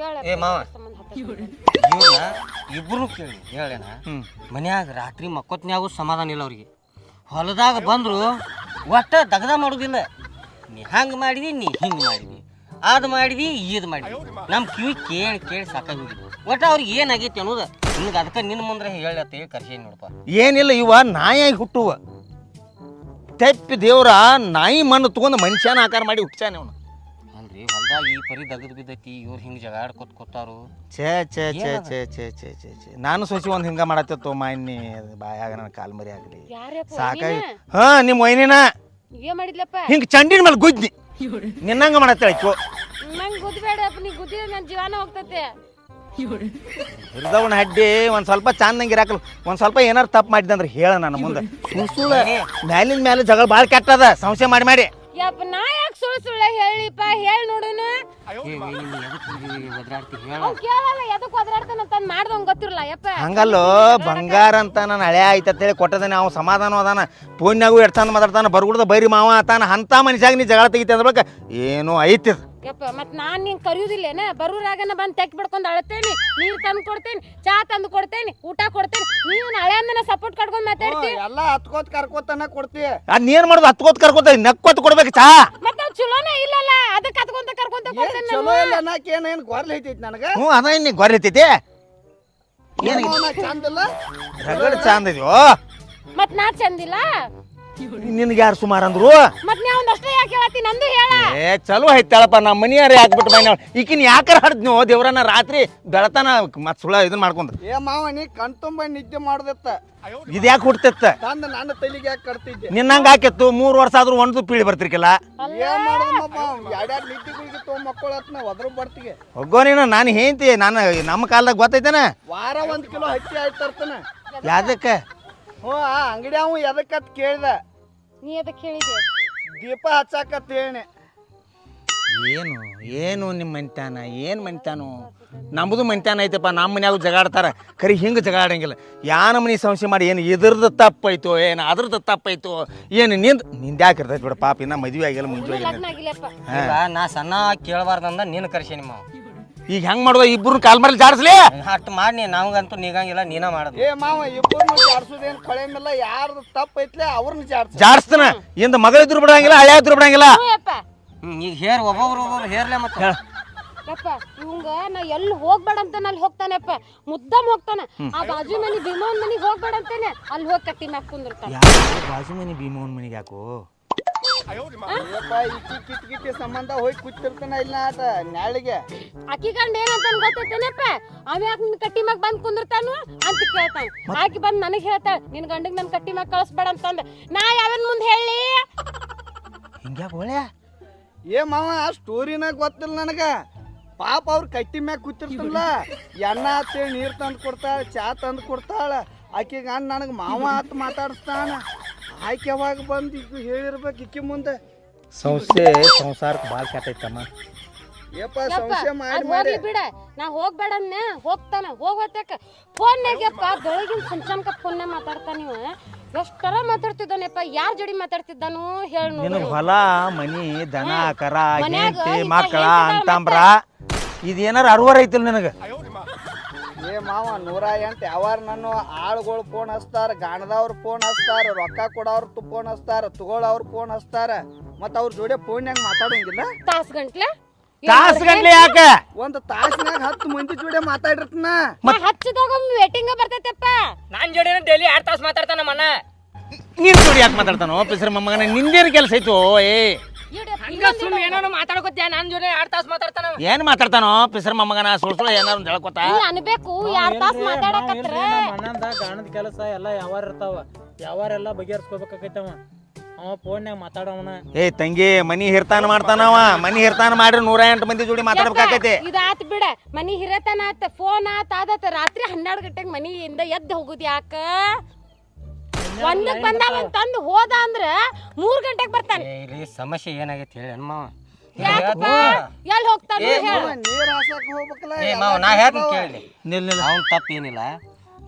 ಏ ಮಾವ ಇವ್ರನ್ನ ಇಬ್ರು ಕೇಳಿ ಹೇಳೇನ ಮನ್ಯಾಗ ರಾತ್ರಿ ಮಕ್ಕೊತ್ನ್ಯಾಗೂ ಸಮಾಧಾನ ಇಲ್ಲ ಅವ್ರಿಗೆ ಹೊಲದಾಗ ಬಂದ್ರು ಒಟ್ಟ ದಗದ ಮಾಡೋದಿಲ್ಲ ನೀ ಹಂಗೆ ಮಾಡಿದಿ ನೀ ಹಿಂಗೆ ಮಾಡಿದಿ ಅದು ಮಾಡಿದಿ ಇದು ಮಾಡಿದಿ ನಮ್ಮ ಕಿವಿ ಕೇಳಿ ಸಾಕಾಗಿ ಹೋಗಿದ್ವಿ ಒಟ್ಟ ಅವ್ರಿಗೆ ಏನಾಗೈತಿ ಅನ್ನೋದು ನಿನ್ಗೆ ಅದಕ್ಕೆ ನಿನ್ನ ಮುಂದ್ರೆ ಹೇಳಿ ಅಂತ ಹೇಳಿ ಕರ್ಸೇನಿ ನೋಡಪ್ಪ ಏನಿಲ್ಲ ಇವ ನಾಯಾಗಿ ಹುಟ್ಟುವ ತೆಪ್ಪಿ ದೇವ್ರ ನಾಯಿ ಮಣ್ಣು ತಗೊಂಡು ಮನುಷ್ಯನ ಆಕಾರ ಮಾಡಿ ಹುಟ್ಟಾನೆ ಅವನು ಅಲ್ರಿ ಹೊಲ್ದಾಗ ಈ ಪರಿ ದಗದ್ ಬಿದ್ದೈತಿ ಇವ್ರು ಹಿಂಗೆ ಜಗಾಡ್ಕೊತ್ ಕೂತಾರು ಛೇ ಛೇ ಛೇ ಛೇ ಛೇ ಛೇ ಛೇ ಛೇ ನಾನು ಸೊಸಿ ಒಂದು ಹಿಂಗೆ ಮಾಡತ್ತಿತ್ತು ಮಾನ್ನಿ ಬಾಯಾಗ ನನ್ನ ಕಾಲ್ ಮರಿ ಆಗಲಿ ಸಾಕಾಗಿ ನಿಮ್ಮ ವೈನಿನ ಏನ್ ಮಾಡಿದ್ಲಪ್ಪ ಹಿಂಗೆ ಚಂಡಿನ ಮೇಲೆ ಗುದ್ದಿ ನಿನ್ನಂಗ ಮಾಡತ್ತಾಳಕ್ಕೋ ನಂಗ್ ಗುದ್ಬೇಡಪ್ಪ ನೀ ಗುದ್ದಿದ್ರೆ ನನ್ನ ಜೀವನ ಹೋಗ್ತತೆ ಹಿರಿದವನ ಹಡ್ಡಿ ಒಂದು ಸ್ವಲ್ಪ ಚಂದಂಗೆ ಇರಾಕಲ್ಲ ಒಂದು ಸ್ವಲ್ಪ ಏನಾರು ತಪ್ಪು ಮಾಡಿದಂದ್ರೆ ಹೇಳ ನನ್ನ ಮುಂದೆ ಸುಳ್ಳು ಮ್ಯಾಲಿನ ಮೇಲೆ ಜಗಳ ಭಾಳ ಕೆಟ್ಟದ ಸಂಶಯ ಮಾಡಿ ಯಪ್ಪ ನಾ ಯಾಕೆ ಸುಳ್ಳ ಹೇಳಿಪ್ಪ ಹೇಳಿ ನೋಡುನು ಒದ್ರಾಡ್ತಿ ಹೇಳ ಅವ್ನು ಕೇಳಲ್ಲ ಎದಕ್ಕೆ ಒದರಾಡ್ತಾನ ಅಂತ ಮಾಡ್ದವ್ ಗೊತ್ತಿರಲ್ಲ ಯಪ್ಪ ಹಂಗಲ್ಲೋ ಬಂಗಾರ ಅಂತ ನಾನು ಹಳೆ ಆಯ್ತು ಅಂತೇಳಿ ಕೊಟ್ಟದಾನೆ ಅವ ಸಮಾಧಾನ ಅದಾನ ಪೂನ್ಯಾಗೂ ಎಷ್ಟು ಚಂದ ಮಾತಾಡ್ತಾನ ಬರ್ಗುಡ್ದ ಬೈರಿ ಮಾವ ಆತಾನ ಅಂತ ಮನುಷ್ಯಾಗ ನೀ ಜಗಳ ತೆಗಿತಿ ಅಂದ್ಬೇಕು ಏನೋ ಐತಿ ಯಪ್ಪ ಮತ್ ನಾನ್ ನಿಂಗೆ ಕರಿಯುದಿಲ್ಲೇನ ಬರೋರಾಗನ ಬಂದು ತೆಕ್ ಬಿಡ್ಕೊಂಡು ಅಳತೇನಿ ನೀರು ತಂದು ಕೊಡ್ತೇನಿ ಚಾ ತಂದು ಕೊಡ್ತೇನಿ ಊಟ ಕೊಡ್ತೇನಿ ನೀವು ಹಳೆ ಅಂದನ ಸಪೋರ್ಟ್ ಕಟ್ಕೊಂಡು ಮಾತಾಡ್ತಿ ಎಲ್ಲ ಹತ್ಕೋತ ಕರ್ಕೋತನ ಕೊಡ್ತಿ ಅದ್ ಏನ್ ಮಾಡೋದು ಹತ್ಕೋತ್ ಕರ್ಕೋತ ನಕ್ಕೋತ್ ಕೊಡ್ಬೇಕು ಚಾ ಮತ್ತ ನಾವ್ ಚಲೋನೇ ಇಲ್ಲಲ್ಲ ಅದಕ್ಕೆ ಕರ್ಕೊಂತ ಕೊಡ್ತೇನೆ ಚಲೋ ಇಲ್ಲ ಅನ್ನಕ್ ಏನೇನು ಗೊರ್ಲ್ ಐತೈತಿ ನನಗ ಹ್ಞೂ ಅದ ಇನ್ನಿ ಗೊರೈತೈತಿ ಚಂದಿಲ್ಲ ರಗಡ ಚಂದ ಇದೆಯೋ ಮತ್ ನಾ ಚಂದಿಲ್ಲ ನಿನ್ಗೆ ಯಾರು ಸುಮಾರು ಅಂದ್ರು ಮತ್ ನೀ ಒಂದಷ್ಟೇ ಯಾಕೆ ಹೇಳತ್ತಿ ನಂದು ಹೇಳ ಏ ಚಲೋ ಐತಾಳಪ್ಪ ನಮ್ಮ ಮನಿಯಾರ ಹಾಕ್ಬಿಟ್ಟು ಬನ್ನಿ ಈಕಿನ ಯಾಕಾರ ಹಾಡ್ದ್ ನೀವು ದೇವ್ರನ್ನ ರಾತ್ರಿ ಬೆಳತನ ಮತ್ ಸುಳ ಇದನ್ನ ಮಾಡ್ಕೊಂಡ್ ಏ ಮಾವ ನೀ ಕಣ್ತುಂಬ ನಿದ್ದೆ ಮಾಡ್ದತ್ತ ಇದು ಯಾಕೆ ಹುಡ್ತಿತ್ತ ತಂದ ನನ್ನ ತಲೆಗೆ ಯಾಕೆ ಕಟ್ತಿದ್ದೆ ನಿನ್ನಂಗ ಹಾಕಿತ್ತು 3 ವರ್ಷ ಆದ್ರೂ ಒಂದು ಪೀಳಿ ಬರ್ತಿರ್ಕಿಲ್ಲ ಏನ್ ಮಾಡೋದಮ್ಮ ಎರಡ್ಯಾರು ನಿದ್ದೆಗಳಿಗೆ ತೊಗೊಂಡ್ ಮಕ್ಕಳತ್ನ ಒದ್ರ ಬರ್ತಿಗೆ ಹೋಗೋ ನೀನು ನಾನು ಹೇಳ್ತಿ ನಾನು ನಮ್ಮ ಕಾಲದಾಗ ಗೊತ್ತೈತೇನ ವಾರ 1 ಕಿಲೋ ಹತ್ತಿ ಆಯ್ತು ತರ್ತಾನ ಯಾವ್ದಕ್ಕೆ ಹ್ಞೂ ಆ ಅಂಗಡಿ ಅವ ಎದಕ್ಕತ್ ಕೇಳ್ದ ನೀ ಅದಕ್ಕೆ ಹೇಳಿದೆ ದೀಪ ಹಚ್ಚಾಕತ್ ಹೇಳಿ ಏನು ನಿಮ್ಮ ಮನ್ತಾನ ಏನು ಮನ್ತಾನು ನಮ್ಮದು ಮನ್ತಾನ ಐತಪ್ಪ ನಮ್ಮ ಮನ್ಯಾಗ ಜಗಾಡ್ತಾರ ಖರಿ ಹಿಂಗೆ ಜಗಾಡಂಗಿಲ್ಲ ಯಾನ ಮನೆ ಸಂಶಯ ಮಾಡಿ ಏನು ಇದ್ರದ್ದು ತಪ್ಪೈತೋ ಏನು ಅದ್ರದ್ದು ತಪ್ಪೈತೋ ಏನು ನಿಂದ ಯಾಕೆ ಇರ್ತೈತಿ ಬಿಡ ಪಾಪ ಇನ್ನ ಮದುವೆ ಆಗಿಲ್ಲ ಮುಂಜೆ ಆಗಿಲ್ಲ ಲಗ್ನ ಆಗಿಲ್ಲಪ್ಪ ಈಗ ನಾ ಸಣ್ಣ ಕೇಳಬಾರ್ದಂದ ನೀನು ಕರ್ಸೇನಿ ಮಾವ ಈಗ ಹೆಂಗೆ ಮಾಡುವ ಇಬ್ಬರನ್ನ ಕಾಲ್ ಮರಲ್ಲಿ ಜಾಡಿಸ್ಲಿ ಅಷ್ಟು ಮಾಡಿ ನಮಗಂತೂ ನೀಗಂಗಿಲ್ಲ ನೀನ ಮಾಡೋದು ಏ ಮಾವ ಇಬ್ಬರನ್ನು ಜಾಡ್ಸೋದೇನು ಕಳೆ ಮೇಲೆ ಯಾರ್ದು ತಪ್ಪು ಐತ್ಲೆ ಅವ್ರನ್ನ ಜಾಡಿಸ್ತಾನ ಇಂದ ಮಗಳಿದ್ರು ಬಿಡಂಗಿಲ್ಲ ಹಳೆ ಇದ್ರು ಬಿಡಂಗಿಲ್ಲ ಯಪ್ಪ ಈಗ ಹೇರ್ ಒಬ್ಬೊಬ್ರು ಹೇರ್ಲೆ ಮತ್ತೆ ಯಪ್ಪ ಇವಂಗ ನಾ ಎಲ್ಲಿ ಹೋಗ್ಬೇಡ ಅಂತ ಅಲ್ಲಿ ಹೋಗ್ತಾನೆಪ್ಪ ಮುದ್ದಮ್ ಹೋಗ್ತಾನ ಆ ಬಾಜು ಮನಿ ಭೀಮವನ್ ಮನಿಗ್ ಹೋಗ್ಬೇಡ ಅಂತಾನೆ ಅಲ್ಲಿ ಹೋಗಿ ಕಟ್ಟಿ ಮ್ಯಾಗ ಕುಂದಿರ್ತಾನ ಯಾಕೆ ಬಾಜು ಮನಿ ಭೀಮವನ್ ಮನಿಗೆ ಯಾಕೋ ಅಯ್ಯಪ್ಪ ಇಕ್ಕಿ ಕಿಟ್ಕಿಟ್ಟಿ ಸಂಬಂಧ ಹೋಗಿ ಕೂತಿರ್ತಾನ ಇಲ್ಲ ಆತ ನಾಳಿಗೆ ಆಕಿ ಗಂಡ ಏನಂತ ಗೊತ್ತೈತೇನಪ್ಪ ಅವ್ಯಾಕ ನಿನ್ ಕಟ್ಟಿ ಮ್ಯಾಗ ಬಂದ್ ಕುಂದಿರ್ತಾನು ಅಂತ ಕೇಳ್ತಾನ ಆಕಿ ಬಂದ್ ನನಗ್ ಹೇಳ್ತಾಳ ನಿನ್ ಗಂಡಗ್ ನನ್ ಕಟ್ಟಿ ಮ್ಯಾಗ ಕಳಿಸ್ಬೇಡ ಅಂತಂದ ನಾ ಯಾವನ್ ಮುಂದ್ ಹೇಳಿ ಹಿಂಗ್ಯಾಕ ಒಳ್ಳೆ ಏ ಮಾವ ಆ ಸ್ಟೋರಿನಾಗ ಗೊತ್ತಿಲ್ಲ ನನಗ ಪಾಪ ಅವ್ರ ಕಟ್ಟಿ ಮ್ಯಾಗ ಕೂತಿರ್ತಲ್ಲ ಎಣ್ಣ ಅಂತೇಳಿ ನೀರು ತಂದು ಕೊಡ್ತಾಳ ಚಾ ತಂದು ಕೊಡ್ತಾಳ ಆಕಿಗೆ ಅಣ್ಣ ನನಗೆ ಮಾವ ಆತ ಮಾತಾಡಿಸ್ತಾನ ಆಕೆ ಯಾವಾಗ ಬಂದು ಈಗ ಹೇಳಿರ್ಬೇಕು ಇಕ್ಕಿ ಮುಂದೆ ಸಂಸಾರಕ್ಕೆ ಭಾಳ ಕೆಟ್ಟೈತಮ್ಮ ಏಪ ಸಂಶಯ ಮಾಡಿ ಮಾಡಿ ಹೋಗ್ಲಿ ಬಿಡ ನಾ ಹೋಗ್ಬೇಡ ಅಂದ್ನೆ ಹೋಗ್ತಾನ ಹೋಗ್ವತ್ತಕ ಫೋನ್ನಾಗಪ್ಪ ಬೆಳಗಿನ ಸಂಚಾನಕ ಫೋನ್ ಮಾತಾಡ್ತಾನ ನೀವ ಎಷ್ಟರ ಮಾತಾಡ್ತಿದ್ದಾನೆಪ್ಪ ಯಾರ ಜೋಡಿ ಮಾತಾಡ್ತಿದ್ದಾನು ಹೇಳ ನಿನಗೆ ಹೊಲ ಮನಿ ದನ ಕರ ಮನ್ಯಾಗ ಹೆಂಡತಿ ಇಂಥ ಮಕ್ಕಳ ಹೆಂಡ್ತಿದಾಳ ಅಂತಂಬ್ರ ಇದೇನಾರ ಅರುವರ ಐತಿಲ್ಲ ನನಗೆ ಏ ಮಾವ 108 ಯಾವಾರ ನಾನು ಆಳುಗಳು ಫೋನ್ ಹಚ್ತಾರ ಗಾಣದವ್ರು ಫೋನ್ ಹಚ್ತಾರ ರೊಕ್ಕ ಕೊಡೋರು ಫೋನ್ ಹಚ್ತಾರ ತಗೊಳ್ಳೋರು ಫೋನ್ ಹಚ್ತಾರ ಮತ್ತ ಅವ್ರ ಜೋಡಿ ಫೋನ್ಯಾಗ ಮಾತಾಡಂಗಿಲ್ಲ ತಾಸ್ ಗಂಟ್ಲೆ ತಾಸು ಗಂಟ್ಲೆ ಯಾಕೆ ಒಂದು ತಾಸಿನಾಗ 10 ಮಂದಿ ಜೋಡಿ ಮಾತಾಡಿರ್ತನ ಹಚ್ಚಿದಾಗ ವೇಟಿಂಗ್ ಬರ್ತೈತಪ್ಪ ನಾನ್ ಜೋಡಿ ಡೈಲಿ 2 ತಾಸು ಮಾತಾಡ್ತಾನ ನಮ್ಮ ಅಣ್ಣ. ನೀನ್ ಜೋಡಿ ಯಾಕೆ ಮಾತಾಡ್ತಾನೋ ಪಿಸ್ರ ಮೊಮ್ಮಗನ ನಿಂದೇನು ಕೆಲಸ ಐತೋ ಏ ಹಂಗ ಸುಮ್ ಏನೋ ಮಾತಾಡ್ಕೊತ್ಯಾ ನಾನ್ ಜೋಡಿ 2 ತಾಸು ಮಾತಾಡ್ತಾನ ಅವ. ಏನ್ ಮಾತಾಡ್ತಾನೋ ಪಿಸ್ರ ಮೊಮ್ಮಗನ ಸುಳ್ಳು ಏನಾರು ಹೇಳ್ಕೊತ ನೀ ಅನ್ಬೇಕು 2 ತಾಸ್ ಮಾತಾಡಕತ್ರ ಅಣ್ಣಂದ ಗಾಣದ ಕೆಲಸ ಎಲ್ಲ ಯಾವಾರ ಇರ್ತಾವ ಯಾವಾರೆಲ್ಲ ಬಗೆಹರಿಸ್ಕೋಬೇಕಾಗೈತವ ಅವ ಫೋನ್ಯಾಗ ಮಾತಾಡವನ ಏ ತಂಗಿ ಮನಿ ಹಿರ್ತಾನ ಮಾಡ್ತಾನವ ಮನಿ ಹಿರ್ತಾನ ಮಾಡ್ರಿ 108 ಮಂದಿ ಜೋಡಿ ಮಾತಾಡ್ಬೇಕಾಗೈತಿ ಇದಾತ್ ಬಿಡ ಮನಿ ಹಿರತನ ಆತ ಫೋನ್ ಆತ ರಾತ್ರಿ 12 ಗಂಟೆಗೆ ಮನಿಯಿಂದ ಎದ್ದು ಹೋಗುದ್ ಯಾಕ ಒಂದಕ್ ಬಂದಾವಂತಂದು ಹೋದ ಅಂದ್ರ 3 ಗಂಟೆಗೆ ಬರ್ತಾನ ಇಲ್ಲಿ ಸಮಸ್ಯೆ ಏನಾಗೈತಿ ಹೇಳಿ ಅನ್ಮಾವ ಯಾಕಪ್ಪ ಎಲ್ಲಿ ಹೋಗ್ತಾನ ಹೇಳ ನೀರ್ ಹಾಸಕ್ ಹೋಗ್ಬೇಕಲ್ಲ ಏ ಮಾವ ನಾ ಹೇಳ್ತೀನಿ ಕೇಳಿ ನಿಲ್ಲ ಅವ್ನ ತಪ್ಪ ಏನಿಲ್ಲ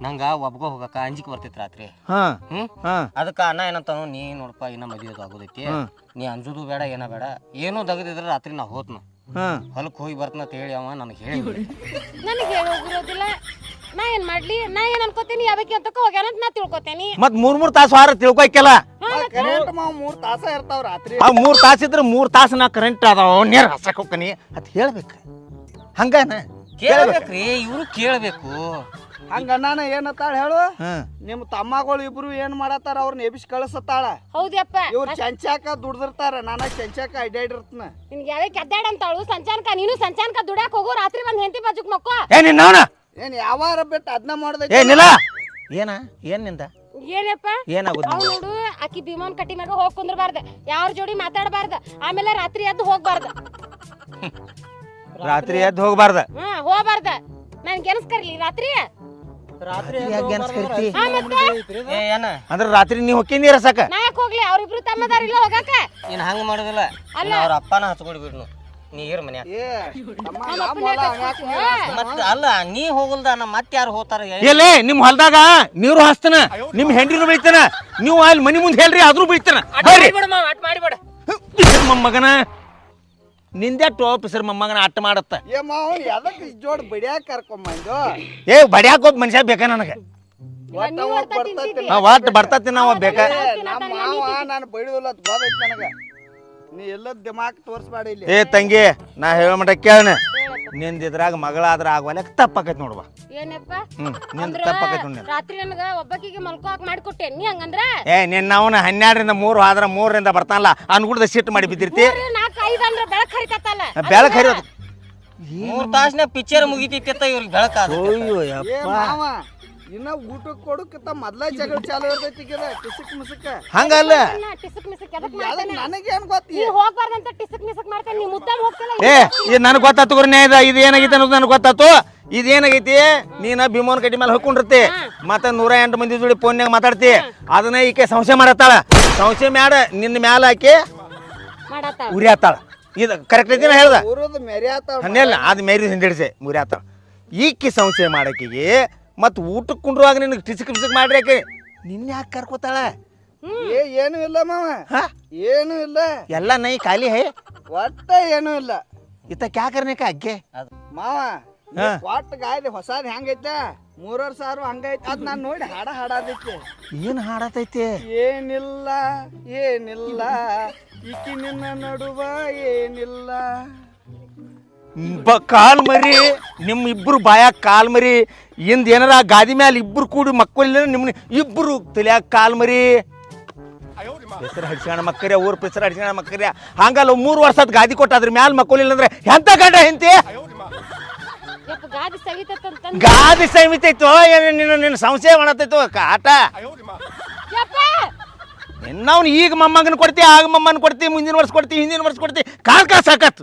ನಂಗ ಒಬ್ಗ ಹೋಗಕ್ಕ ಅಂಜಿಕೆ ಬರ್ತೈತಿ ರಾತ್ರಿ ಹಾ ಹಾ ಅದಕ್ಕ ಅಣ್ಣ ಏನಂತಾನು ನೀ ನೋಡಪ್ಪ ಇನ್ನ ಮದುವೆ ಆಗೋದೈತಿ ನೀ ಅಂಜುದು ಬೇಡ ಏನ ಬೇಡ ಏನೂ ದಗದಿದ್ರ ರಾತ್ರಿ ನಾ ಹೋತ್ನು ಹಾ ಹೊಲಕ್ ಹೋಗಿ ಬರ್ತನ ಅಂತ ಹೇಳಿ ಅವ ನನಗೆ ಹೇಳಿ ನನಗೆ ಹೇಳೋಗಿರೋದಿಲ್ಲ ನಾ ಏನ್ ಮಾಡ್ಲಿ ನಾ ಏನ್ ಅನ್ಕೋತೀನಿ ಯಾವಕ್ಕೆ ಅಂತಕ ಹೋಗ್ಯಾನ ಅಂತ ನಾ ತಿಳ್ಕೊತೇನಿ ಮತ್ 3 ತಾಸು ವಾರ ತಿಳ್ಕೊಯ್ಕಲ್ಲ ಕರೆಂಟ್ ಮಾವ 3 ತಾಸ ಇರ್ತಾವ ರಾತ್ರಿ ಆ 3 ತಾಸು ಇದ್ರೆ 3 ತಾಸು ನಾ ಕರೆಂಟ್ ಅದಾವ ನೇರ ಹಸಕ್ ಹೋಗ್ತಾನಿ ಅಂತ ಹೇಳ್ಬೇಕು ಹಂಗಾನ ಕೇಳ್ಬೇಕ್ರಿ ಇವ್ರು ಕೇಳ್ಬೇಕು ಹಂಗ ನಾನು ಏನತ್ತಾಳ ಹೇಳು ಹ್ಮ್ ನಿಮ್ ತಮ್ಮಗಳು ಇಬ್ರು ಏನ್ ಮಾಡತ್ತಾರ ಅವ್ರನ್ನ ಎಬಿಸಿ ಕಳಿಸತ್ತಾಳ ಹೌದಪ್ಪ ಇವ್ರು ಚಂಚಾಕ ದುಡ್ದಿರ್ತಾರ ನಾನ ಚಂಚಾಕ ಅಡ್ಡಾಡಿರ್ತನ ನಿನ್ಗೆ ಯಾವಕ್ಕೆ ಅಡ್ಡಾಡ ಅಂತಾಳು ಸಂಚಾನಕ ನೀನು ಸಂಚಾನಕ ದುಡ್ಯಾಕ ಹೋಗು ರಾತ್ರಿ ಬಂದ್ ಹೆಂಡತಿ ಬಾಜುಕ್ ಮಕ್ಕೋ ಏ ನಿನ್ನವನ ಏನ್ ಯಾವಾರ ಬಿಟ್ಟು ಅದನ್ನ ಏ ಮಾಡ್ದೈತಿ ನಿಲ್ಲ ಏನ ಏನ್ ನಿಂದ ಏನಪ್ಪ ಏನಾಗುದು ಅವ್ ನೋಡು ಆಕಿ ಭೀಮನ್ ಕಟ್ಟಿ ಮ್ಯಾಗ ಹೋಗ್ ಕುಂದ್ರಬಾರ್ದ ಯಾರ ಜೋಡಿ ಮಾತಾಡಬಾರ್ದ ಆಮೇಲೆ ರಾತ್ರಿ ಎದ್ದು ಹೋಗ್ಬಾರ್ದ ರಾತ್ರಿ ಎದ್ದು ಹೋಗ್ಬಾರ್ದ ಹೋಗ್ಬಾರ್ದ ನನ್ ಗೆನ್ಸ್ಕರ್ಲಿ ರಾತ್ರಿ ರಾತ್ರಿ ಯಾಕ್ ಗೆನ್ಸ್ಕರ್ತಿ? ಏ ಏನ ಅಂದ್ರ ರಾತ್ರಿ ನೀ ಹೊಕ್ಕಿ ನೀರ್ ಹಸಕ ನಾ ಯಾಕೆ ಹೋಗ್ಲಿ ಅವ್ರಿಬ್ರು ತಮ್ಮದಾರ ಇಲ್ಲ ಹೋಗಾಕ ನೀನ್ ಹಂಗ ಮಾಡೋದಿಲ್ಲ ಅವ್ರ ಅಪ್ಪನ ಹಚ್ಕೊಡಿ ಬಿಡ್ನು ನೀ ಇರ್ ಮನ್ಯಾಗ ಏ ತಮ್ಮ ನಮ್ಮ ಹೊಲ ಹಂಗಾಕ್ ನೀರ್ ಹಾಕ್ತಾನ. ಮತ್ತ ಅಲ್ಲ ನೀ ಹೋಗಲ್ದ ನಾ ಮತ್ತೆ ಯಾರು ಹೋಗ್ತಾರ ಎಲ್ಲೇ ನಿಮ್ ಹೊಲ್ದಾಗ ನೀರು ಹಾಸ್ತಾನ ನಿಮ್ ಹೆಂಡ್ರಿನು ಬೆಳಿತಾನ ನೀವು ಅಲ್ಲಿ ಮನಿ ಮುಂದೆ ಹೇಳ್ರಿ ಆದ್ರೂ ಬೆಳಿತಾನ ಬರ್ರಿ ಮಾಡಿಬಿಡ ಮಾವ ಅಟ್ ಮಾಡಿಬಿಡ ಪಿಸರ್ ಮೊಮ್ಮಗನ ನಿಂದೆ ಟೋಪ್ ಪಿಸರ್ ಮೊಮ್ಮಗನ ಅಟ್ಟ ಮಾಡತ್ತ ಏ ಮಾವ ಎದಕ್ ಜೋಡ್ ಬಡಿಯಾಕ ಕರ್ಕೊಂಬಂದು ಏ ಬಡಿಯಾಕ ಒಬ್ಬ ಮನುಷ್ಯ ಬೇಕಾ ನನಗೆ ಒಟ್ಟು ಬರ್ತತಿ ನಾವು ಬೇಕಾ ನಮ್ಮ ಮಾವ ನಾನು ಬಡಿದಿಲ್ಲ ಅಂತ ಗೊತ್ತೈತಿ ನನಗ ನೀ ಎಲ್ಲ ದಿಮಾಕ್ ತೋರ್ಸ್ಬೇಡ ಇಲ್ಲಿ ಏ ತಂಗಿ ನಾ ಹೇಳ ಮಟ ಕೇಳಣ ನಿಂದ ಇದ್ರಾಗ ಮಗಳಾದ್ರ ಆಗವಲ್ಲ ತಪ್ಪಾಕೈತಿ ನೋಡುವ ಏನಪ್ಪ ನಿಂದ ತಪ್ಪಾಕೈತಿ ನೋಡಿ ರಾತ್ರಿ ನನಗ ಒಬ್ಬಕಿಗೆ ಮಲ್ಕೋಕ್ ಮಾಡಿಕೊಟ್ಟೆ ನೀ ಹಂಗಂದ್ರ ಏ ನಿನ್ನ ಅವನ 12ರಿಂದ 3 ಆದ್ರ 3ರಿಂದ ಬರ್ತಾನಲ್ಲ ಅನ್ಗುಡ್ದ ಸಿಟ್ಟು ಮಾಡಿ ಬಿದ್ದಿರ್ತಿ 4 5 ಅಂದ್ರ ಬೆಳಕ್ ಹರಿತತ್ತಲ್ಲ ಬೆಳಕ್ ಹರಿಯೋದು 3 ತಾಸ್ನ್ಯಾಗ ಪಿಕ್ಚರ್ ಮುಗಿತೈತಿ ಇವ್ರಿಗೆ ಬೆಳಕಾದ ಅಯ್ಯೋ ಏ ಮಾವ ಇನ್ನ ಊಟಕ್ಕೆ ಕೊಡಕ್ಕಿಂತ ಮೊದ್ಲ ಜಗಳ ಚಾಲು ಇರ್ತೈತಿ ಈಗ ಟಿಸಕ್ ಮಿಸಕ್ ಹಂಗಲ್ಲ ಟಿಸಕ್ ಮಿಸಕ್ ಎದಕ್ ಅದಕ್ಕೆ ಮಾಡ್ತಾನೆ ನನಗೇನ್ ಗೊತ್ತಿ ನೀ ಹೋಗ್ಬಾರ್ದಂತ ಟಿಸಕ್ ಮಿಸಕ್ ಮಾಡ್ತಾನೆ ನೀ ಮುದ್ದಾಮ್ ಹೋಗ್ತಿಲ್ಲ ಏ ಇದು ನನಗೆ ಗೊತ್ತಾತು ಗುರುನೇ ಇದು ಏನಾಗೈತೆ ಅನ್ನೋದು ನನಗೆ ಗೊತ್ತಾತು ಇದೇನಾಗೈತಿ ನೀನ ಭೀಮೋನ್ ಕಟ್ಟಿ ಮೇಲೆ ಹೊಕ್ಕೊಂಡಿರ್ತಿ ಮತ್ತೆ 108 ಮಂದಿ ಜೋಡಿ ಫೋನ್ಯಾಗ ಮಾತಾಡ್ತಿ ಅದನ್ನ ಈಕೆ ಸಂಶಯ ಮಾಡತ್ತಾಳ ಸಂಶಯ ಮ್ಯಾಡ ನಿನ್ನ ಮ್ಯಾಲ ಹಾಕಿ ಮಾಡತ್ತಾಳ ಉರಿಯಾತಾಳ ಇದು ಕರೆಕ್ಟ್ ಐತಿ ಹೇಳ್ದ ಊರದ ಮೆರಿಯಾತಾವ ಹನ್ನೆಲ್ಲ ಅದು ಮೇರಿ ಹಿಂದಿಡ್ಸೆ ಮುರಿಯಾತಾಳ ಈಕಿ ಸಂಶಯ ಮಾಡಕ್ಕಿಗೆ ಮತ್ತು ಊಟಕ್ಕೆ ಕುಂಡ್ರುವಾಗ ನಿನಗೆ ಟಿಸಿಕ್ ಪಿಸಿಕ್ ಮಾಡ್ರಿ ಆಕೆ ನಿನ್ನ ಯಾಕೆ ಕರ್ಕೋತಾಳ ಏನು ಇಲ್ಲ ಮಾವ ಹಾ ಏನು ಇಲ್ಲ ಎಲ್ಲ ನೈ ಖಾಲಿ ಹೇ ಒಟ್ಟ ಏನು ಇಲ್ಲ ಇತ್ತ ಕ್ಯಾ ಕರ್ನೆ ಕಾ ಅಗ್ಗೆ ಮಾವ ಒಟ್ಟ ಗಾಡಿ ಹೊಸಾದ್ ಹೆಂಗೈತೆ 3,000 ಹಂಗೈತೆ ಅದ್ ನಾನ್ ನೋಡಿ ಹಾಡಾದೈತಿ ಏನು ಹಾಡತೈತಿ ಏನಿಲ್ಲ ಏನಿಲ್ಲ ಈಕಿ ನಿನ್ನ ನಡುವ ಏನಿಲ್ಲ ಕಾಲ್ ಮರಿ ನಿಮ್ಮ ಇಬ್ರು ಬಾಯಾಗ ಕಾಲ್ ಮರಿ ಇಂದ ಏನಾರ ಗಾದಿ ಮ್ಯಾಲ ಇಬ್ರು ಕೂಡಿ ಮಕ್ಕಳಿಲ್ಲ ನಿಮ್ನ ಇಬ್ರು ತಲ್ಯಾಗ ಕಾಲ್ ಮರಿ ಹೆಸರು ಹಡ್ಸ್ಯಾಣ ಮಕ್ಕರ್ಯ ಊರ್ ಹೆಸರು ಹಡ್ಸ್ಯಾಣ ಮಕ್ಕರ್ಯ ಹಂಗಲ್ಲ 3 ವರ್ಷ ಗಾದಿ ಕೊಟ್ಟ ಅದ್ರ ಮ್ಯಾಲ ಮಕ್ಕಳಿಲ್ಲ ಅಂದ್ರೆ ಎಂತ ಗಂಡ ಹೆಂತಿ ಯಪ್ಪ ಗಾದಿ ಸವಿತಂತ ಗಾದಿ ಸೈಮಿತೈತೋ ನಿನ್ನ ಸಂಶಯ ಮಾಡತೈತೋ ಆಟ ಯಪ್ಪ ನಾವು ಈಗ ಮೊಮ್ಮಗನ ಕೊಡ್ತಿ ಆಗ ಮೊಮ್ಮನ ಕೊಡ್ತಿ ಮುಂದಿನ ವರ್ಷ ಕೊಡ್ತಿ ಹಿಂದಿನ ವರ್ಷ ಕೊಡ್ತಿ ಕಾಲ್ ಸಾಕತ್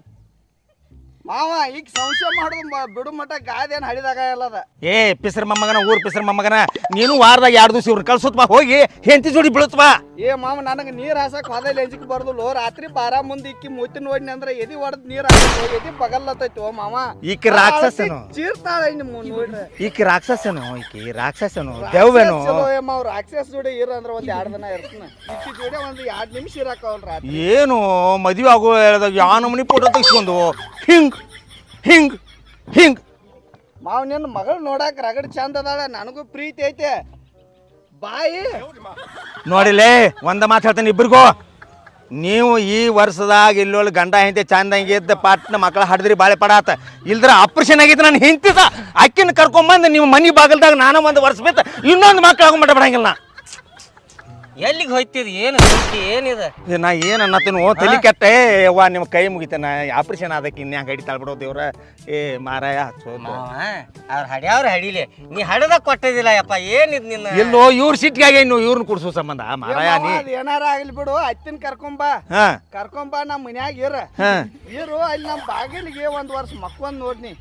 ಮಾವ ಈಗ ಸಂಶಯ ಮಾಡೋದು ಬಿಡು ಮಟ್ಟ ಗಾದಿ ಏನು ಹಳಿದಾಗ ಎಲ್ಲದ ಏ ಪಿಸರ್ ಮೊಮ್ಮಗನ ಊರ್ ಪಿಸರ್ ಮೊಮ್ಮಗನ ನೀನು ವಾರದಾಗ 2 ದಿವಸ ಇವ್ರು ಕಳ್ಸುತ್ತ ಹೋಗಿ ಹೆಂಡತಿ ಜೋಡಿ ಬೀಳುತ್ತವಾ ಏ ಮಾವ ನನಗೆ ನೀರು ಹಾಸಕ್ ಹೊದಲ್ಲಿ ಎಂಜಿಕ್ ಬರ್ದಲ್ಲೋ ರಾತ್ರಿ 12 ಮುಂದೆ ಇಕ್ಕಿ ಮೂತಿ ನೋಡಿನಿ ಅಂದ್ರೆ ಎದಿ ಹೊಡೆದ್ ನೀರು ಹಾಕೋ ಎದಿ ಬಗಲ್ಲತ್ತೈತಿ ಓ ಮಾವ ಈಕಿ ರಾಕ್ಷಸನು ಚೀರ್ತಾಳ ನಿಮ್ಮ ನೋಡ್ರಿ ಈಕಿ ರಾಕ್ಷಸನು ಈಕಿ ರಾಕ್ಷಸನು ದೆವ್ವೇನು ಚಲೋ ಏ ಮಾವ ರಾಕ್ಷಸ ಜೋಡಿ ಇರ ಅಂದ್ರೆ ಒಂದ್ 2 ದಿನ ಇರ್ತಾನ ಇಕ್ಕಿ ಜೋಡಿ ಒಂದ್ 2 ನಿಮಿಷ ಇರಾಕವಲ್ ರಾತ್ರಿ ಏನು ಮದುವೆ ಆಗೋ ಹೇಳ್ದಾಗ ಯಾವ ನಮೂನಿ ಫೋಟೋ ತೆಗಿಸ್ಕೊಂಡು ಹಿಂಗ್ ಹಿಂಗ್ ಹಿಂಗ್ ಮಾವ ನಿನ್ನ ಮಗಳು ನೋಡಾಕ ರಗಡ್ ಚಂದ ಅದಾಳ ನನಗೂ ಪ್ರೀತಿ ಐತೆ ಬಾಯಿ ನೋಡಿಲೇ ಒಂದ ಮಾತು ಹೇಳ್ತಾನೆ ಇಬ್ರಿಗೂ ನೀವು ಈ ವರ್ಷದಾಗ ಇಲ್ಲೊಳ್ಳೆ ಗಂಡ ಹೆಂಡತಿ ಚಂದಂಗೆ ಇದ್ದ ಪಾಟ್ನ ಮಕ್ಕಳ ಹಡ್ದ್ರಿ ಬಾಳೆ ಪಡಾತ ಇಲ್ದ್ರ ಆಪರೇಷನ್ ಆಗಿದ್ದು ನಾನು ಹೆಂಡ್ತಿದ ಅಕ್ಕಿನ ಕರ್ಕೊಂಬಂದು ನೀವು ಮನೆ ಬಾಗಲ್ದಾಗ ನಾನು ಒಂದು ವರ್ಷ ಬಿತ್ತು ಇನ್ನೊಂದು ಮಕ್ಕಳು ಆಗೋ ಮಟ್ಟ ಬಿಡಂಗಿಲ್ಲ ಎಲ್ಲಿಗೆ ಹೋಯ್ತಿದ್ ಏನು ಏನಿದೆ ನಾ ಏನು ಅನ್ನತ್ತೀನಿ ತಲೆ ಕೆಟ್ಟೆ ಯವ್ವ ನಿಮ್ಮ ಕೈ ಮುಗಿತೇನ ಆಪರೇಷನ್ ಆದಕ್ಕೆ ಇನ್ಯಾಗ ಹಡಿತಾಳ್ ಬಿಡೋ ದೇವ್ರ ಏ ಮಾರಾಯ ಅವ್ರು ಹಡ್ಯಾವ್ರು ಹಡಿಲಿ ನೀ ಹಡದಾಗ ಕೊಟ್ಟಿದ್ದಿಲ್ಲ ಯಪ್ಪ ಏನಿದ್ ನಿನ್ನ ಎಲ್ಲೋ ಇವ್ರ ಸಿಟ್ಟಿಗಾಗಿ ಇನ್ನು ಇವ್ರನ್ನ ಕುಡ್ಸೋ ಸಂಬಂಧ ಮಾರಾಯ ನೀ ಏನಾರ ಆಗ್ಲಿ ಬಿಡು ಅತ್ತಿನ ಕರ್ಕೊಂಬ ನಮ್ಮ ಮನ್ಯಾಗ ಇರು ಅಲ್ಲಿ ನಮ್ಮ ಬಾಗಿಲಿಗೆ 1 ವರ್ಷ ಮಕ್ಕೊಂದ್ ನೋಡ್ನಿ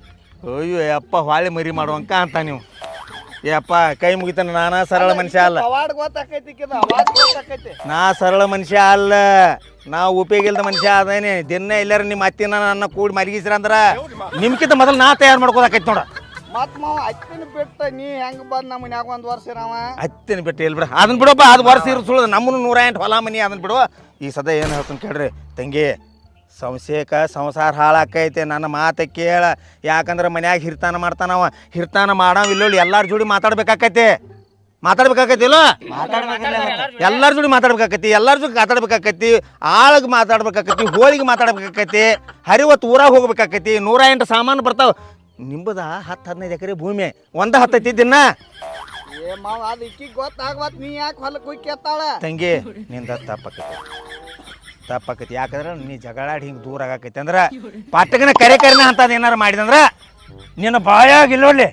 ಅಯ್ಯೋ ಯಪ್ಪ ಹೊಳ್ಳಿ ಮರಿ ಮಾಡುವಂಕ ಅಂತ ನೀವು ಯಪ್ಪ ಕೈ ಮುಗಿತಾನ ನಾನಾ ಸರಳ ಮನುಷ್ಯ ಅಲ್ಲ ಅವಾರ್ಡ್ ಗೊತ್ತಾಕೈತಿ ಅವಾರ್ಡ್ ಗೊತ್ತಾಕೈತಿ ನಾ ಸರಳ ಮನುಷ್ಯ ಅಲ್ಲ ನಾ ಉಪಯೋಗ ಇಲ್ದ ಮನುಷ್ಯ ಅದೇನೆ ದಿನ ಎಲ್ಲಾರ ನಿಮ್ಮ ಅತ್ತಿನ ನನ್ನ ಕೂಡಿ ಮಲಗಿಸ್ರ ಅಂದ್ರ ನಿಮ್ಕಿಂತ ಮೊದಲು ನಾ ತಯಾರು ಮಾಡ್ಕೋದಾಕೈತಿ ನೋಡ ಮತ್ ಮಾವ ಅತ್ತಿನ ಬಿಟ್ಟ ನೀ ಹೆಂಗ್ ಬಂದ್ ನಮ್ಮ ಮನ್ಯಾಗ 1 ವರ್ಷ ಇರಾವ ಅತ್ತಿನ ಬಿಟ್ಟು ಎಲ್ಲಿ ಬಿಡ ಅದನ್ನ ಬಿಡಪ್ಪ ಅದು ವರ್ಷ ಇರಿಸುಳು ನಮ್ಮನ್ನು 108 ಹೊಲ ಮನಿ ಅದನ್ನ ಬಿಡು ಈ ಸದ ಏನು ಹೇಳ್ತೀನಿ ಕೇಳ್ರಿ ತಂಗಿ ಸಂಶಯಕ ಸಂಸಾರ ಹಾಳಾಕೈತೆ ನನ್ನ ಮಾತು ಕೇಳ ಯಾಕಂದ್ರೆ ಮನ್ಯಾಗ ಹಿರ್ತಾನ ಮಾಡ್ತಾನವ ಹಿರ್ತಾನ ಮಾಡಾವ ಇಲ್ಲೊಳ್ಳಿ ಎಲ್ಲಾರ ಜೋಡಿ ಮಾತಾಡ್ಬೇಕಾಕೈತಿ ಮಾತಾಡ್ಬೇಕಾಕೈತಿಲ್ಲ ಎಲ್ಲಾರ ಜೋಡಿ ಮಾತಾಡ್ಬೇಕಾಕೈತಿ ಎಲ್ಲಾರ ಜೋಡಿ ಮಾತಾಡ್ಬೇಕಾಕೈತಿ ಆಳಗ್ ಮಾತಾಡ್ಬೇಕಾಕೈತಿ ಹೋಳಿಗೆ ಮಾತಾಡ್ಬೇಕಾಕೈತಿ ಹರಿವತ್ತು ಊರಾಗ ಹೋಗ್ಬೇಕಾಕೈತಿ 108 ಸಾಮಾನು ಬರ್ತಾವ ನಿಂಬದ 10-15 ಎಕರೆ ಭೂಮಿ ಒಂದ ಹತ್ತೈತಿ ದಿನ ಏ ಮಾವ ಅದು ಇಕ್ಕಿಗೆ ಗೊತ್ತಾಗ್ವತ್ ನೀ ಯಾಕೆ ಹೊಲಕ್ಕೆ ಹೋಗಿ ಕೇಳ್ತಾಳ ತಂಗಿ ನಿಂದ ತಪ್ಪಾಕೈತಿ ಯಾಕಂದ್ರೆ ನೀ ಜಗಳಾಡಿ ಹಿಂಗೆ ದೂರ ಆಗಾಕೈತಿ ಅಂದ್ರೆ ಪಾಠಕನ ಕರೆನ ಅಂತದ್ ಏನಾರು ಮಾಡಿದಂದ್ರ ನಿನ್ನ ಬಾಯಾಗಿಲ್ಲೊಳ್ಳಿ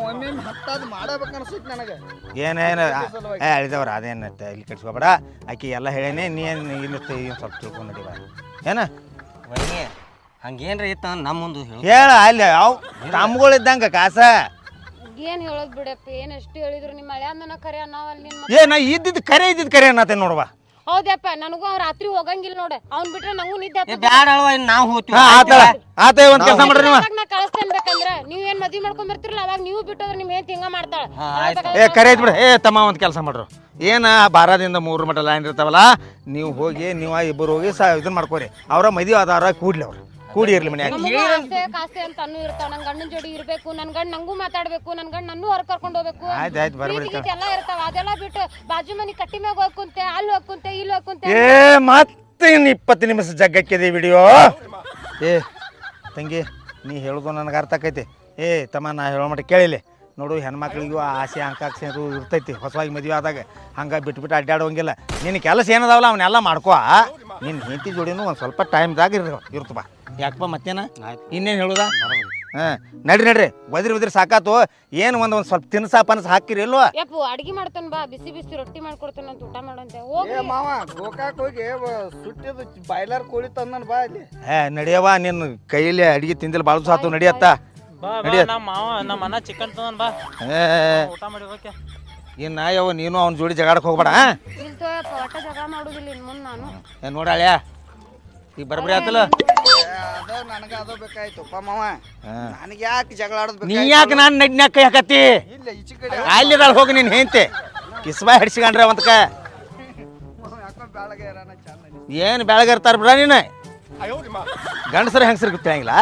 ಒಮ್ಮೆ ಹತ್ತದ್ ಮಾಡಬೇಕು ಅನ್ಸೈತಿ ನನಗೆ ಏನೇನು ಅಳಿದವ್ರ ಅದೇನು ಇಲ್ಲಿ ಕಟ್ಸ್ಕೊಬೇಡ ಆಕಿ ಎಲ್ಲ ಹೇಳೇನೆ ನೀ ಇಲ್ಲಿ ಸ್ವಲ್ಪ ತಿಳ್ಕೊಂಡು ನಡಿವ ಏನ ವೈನಿ ಹಂಗೇನ್ರ ಇತ್ತ ನಮ್ಮ ಮುಂದೆ ಹೇಳ ಅಲ್ಲಿ ಅವು ತಮ್ಗಳಿದ್ದಂಗ ಕಾಸ ಏನ್ ಹೇಳೋದ್ ಬಿಡಪ್ಪ ಏನ್ ಎಷ್ಟು ಹೇಳಿದ್ರು ನಿಮ್ಮ ಹಳೆ ಅಂದನ ಕರೆ ನಾವಲ್ಲಿ ನಿನ್ ಏ ನಾ ಇದ್ದಿದ್ದು ಕರೆ ಅನ್ನತ್ತೇನೆ ನೋಡುವ ಹೌದಪ್ಪ ನನಗೂ ಅವ್ರ ರಾತ್ರಿ ಹೋಗಂಗಿಲ್ಲ ನೋಡ ಅವ್ನ್ ಬಿಟ್ರೆ ನಂಗೂ ನಿದ್ದೆ ಬ್ಯಾಡ ಅಲ್ವ ನಾವು ಹೋಗ್ತೀವಿ ಆತ ಒಂದ್ ಕೆಲಸ ಮಾಡ್ರಿ ನೀವು ನಾ ಕಳಿಸ್ತೇನೆ ಬೇಕಂದ್ರ ನೀವ್ ಏನ್ ಮದ್ವಿ ಮಾಡ್ಕೊಂಡ್ ಬರ್ತಿರಲ್ಲ ಅವಾಗ ನೀವು ಬಿಟ್ಟೋದ್ರ ನಿಮ್ ಏನ್ ಹಿಂಗ ಮಾಡ್ತಾಳ ಏ ಕರೆ ಐತ್ ಬಿಡ ಏ ತಮ್ಮ ಒಂದ್ ಕೆಲಸ ಮಾಡ್ರು ಏನ ಬಾರದಿಂದ 3 ಮಟ್ಟ ಲೈನ್ ಇರ್ತಾವಲ್ಲ ನೀವು ಹೋಗಿ ನೀವು ಇಬ್ಬರು ಹೋಗಿ ಇದನ್ನ ಮಾಡ್ಕೋರಿ ಅವ್ರ ಮದುವೆ ಆದಾರ ಕೂಡ್ಲಿ ಅವ್ರು ಕೂಡಿ ಇರ್ಲಿ ಮನ್ಯಾಗ ಕಾಸೆ ಅಂತ ಅನ್ನೂ ಇರ್ತಾವ ನನ್ ಗಂಡನ ಜೋಡಿ ಇರ್ಬೇಕು ನನ್ ಗಂಡ ನಂಗೂ ಮಾತಾಡ್ಬೇಕು ನನ್ ಗಂಡ ನನ್ನೂ ಹೊರ ಕರ್ಕೊಂಡ್ ಹೋಗ್ಬೇಕು ಆಯ್ತು ಬರ್ಬೇಡಿ ಎಲ್ಲ ಇರ್ತಾವ ಅದೆಲ್ಲ ಬಿಟ್ಟು ಬಾಜು ಮನಿ ಕಟ್ಟಿ ಮ್ಯಾಗ ಹೋಗ್ಕುಂತೆ ಅಲ್ಲಿ ಹೋಗ್ಕುಂತೆ ಇಲ್ಲಿ ಹೋಗ್ಕುಂತೆ ಏ ಮತ್ತೆ 20 ನಿಮಿಷ ಜಗ್ಗಕ್ಕಿದೆ ವಿಡಿಯೋ ಏ ತಂಗಿ ನೀ ಹೇಳೋದು ನನಗೆ ಅರ್ಥ ಆಕೈತಿ ಏ ತಮ್ಮ ನಾ ಹೇಳೋ ಮಟ್ಟ ಕೇಳಿಲ್ಲ ನೋಡು ಹೆಣ್ಮಕ್ಳಿಗೂ ಆಸೆ ಆಕಾಂಕ್ಷೆ ಅದು ಇರ್ತೈತಿ ಹೊಸವಾಗಿ ಮದುವೆ ಆದಾಗ ಹಂಗೆ ಬಿಟ್ಬಿಟ್ಟು ಅಡ್ಡಾಡೋಂಗಿಲ್ಲ ನಿನ್ನ ಕೆಲಸ ಏನದಾವಲ್ಲ ಅವನ್ನೆಲ್ಲ ಮಾಡ್ಕೋ ನಿನ್ನ ಹೆಂಡತಿ ಜೋಡಿನೂ ಒಂದು ಸ್ವಲ್ಪ ಟೈಮ್ದಾಗ ಇರ್ತಪ್ಪ ಯಾಕಪ್ಪ ಮತ್ತೇನ ಇನ್ನೇನು ಹೇಳುದಾ ಹಾಂ ನಡ್ರಿ ಒದ್ರಿ ಸಾಕಾತು ಏನು ಒಂದು ಸ್ವಲ್ಪ ತಿನ್ಸ ಹಾಕಿರಿ ಇಲ್ವಾ ಯಪ್ಪು ಅಡಿಗೆ ಮಾಡ್ತಾನ ಬಾ ಬಿಸಿ ಬಿಸಿ ರೊಟ್ಟಿ ಮಾಡ್ಕೊಡ್ತಾನ ಅಂತ ಊಟ ಮಾಡಂತೆ ಹೋಗಿ ಏ ಮಾವ ಗೋಕಾಕ್ ಹೋಗಿ ಸುಟ್ಟಿದ್ದು ಬಾಯ್ಲರ್ ಕೋಳಿ ತಂದನ್ ಬಾ ಅಲ್ಲಿ ನಡಿಯವ್ವ ನಿನ್ನ ಕೈಯಲ್ಲಿ ಅಡಿಗೆ ತಿಂದಿಲ್ಲ ಭಾಳ ಸಾತು ನಡಿಯತ್ತ ನಮ್ಮ ಮಾವ ನಮ್ಮ ಅಣ್ಣ ಚಿಕನ್ ತಂದನ್ ಬಾ ಊಟ ಮಾಡಿ ಹೋಕೆ ಇನ್ನು ಯಾವ ನೀನು ಅವ್ನ ಜೋಡಿ ಜಗಾಡಕ್ಕೆ ಹೋಗ್ಬೇಡ ಇಲ್ತೋಯಪ್ಪ ಒಟ್ಟ ಜಗಳ ಮಾಡುದಿಲ್ಲ ಇನ್ ಮುಂದೆ ನಾನು ನೋಡಾಳ್ಯಾ ಈಗ ಬರಬರಿ ಆತಲ್ಲ ಅದ ನನಗೆ ಅದು ಬೇಕಾಯ್ತಪ್ಪ ಮಾವ ನನಗೆ ಯಾಕೆ ಜಗಳ ಆಡೋದು ನೀ ಯಾಕೆ ನಾನು ನಡ್ನ್ಯಾಕ ಕೈ ಹಾಕತ್ತಿ ಇಲ್ಲ ಈಚೆ ಕಡೆ ಅಲ್ಲಿದಾಳ ಹೋಗಿ ನೀನು ಹೆಂತೆ ಕಿಸ್ಬಾಯ್ ಹಿಡ್ಸ್ಕೊಂಡ್ರೆ ಅವಂತಕ ಯಾಕೋ ಬೆಳಗ್ಗೆ ಇರೋಣ ಚಂದ ಏನು ಬೆಳಗ್ಗೆ ಇರ್ತಾರ ಬಿಡ ನೀನು ಗಂಡಸರ ಹೆಂಗಸರಿಗೆ ಗೊತ್ತಿರಂಗಿಲ್ಲ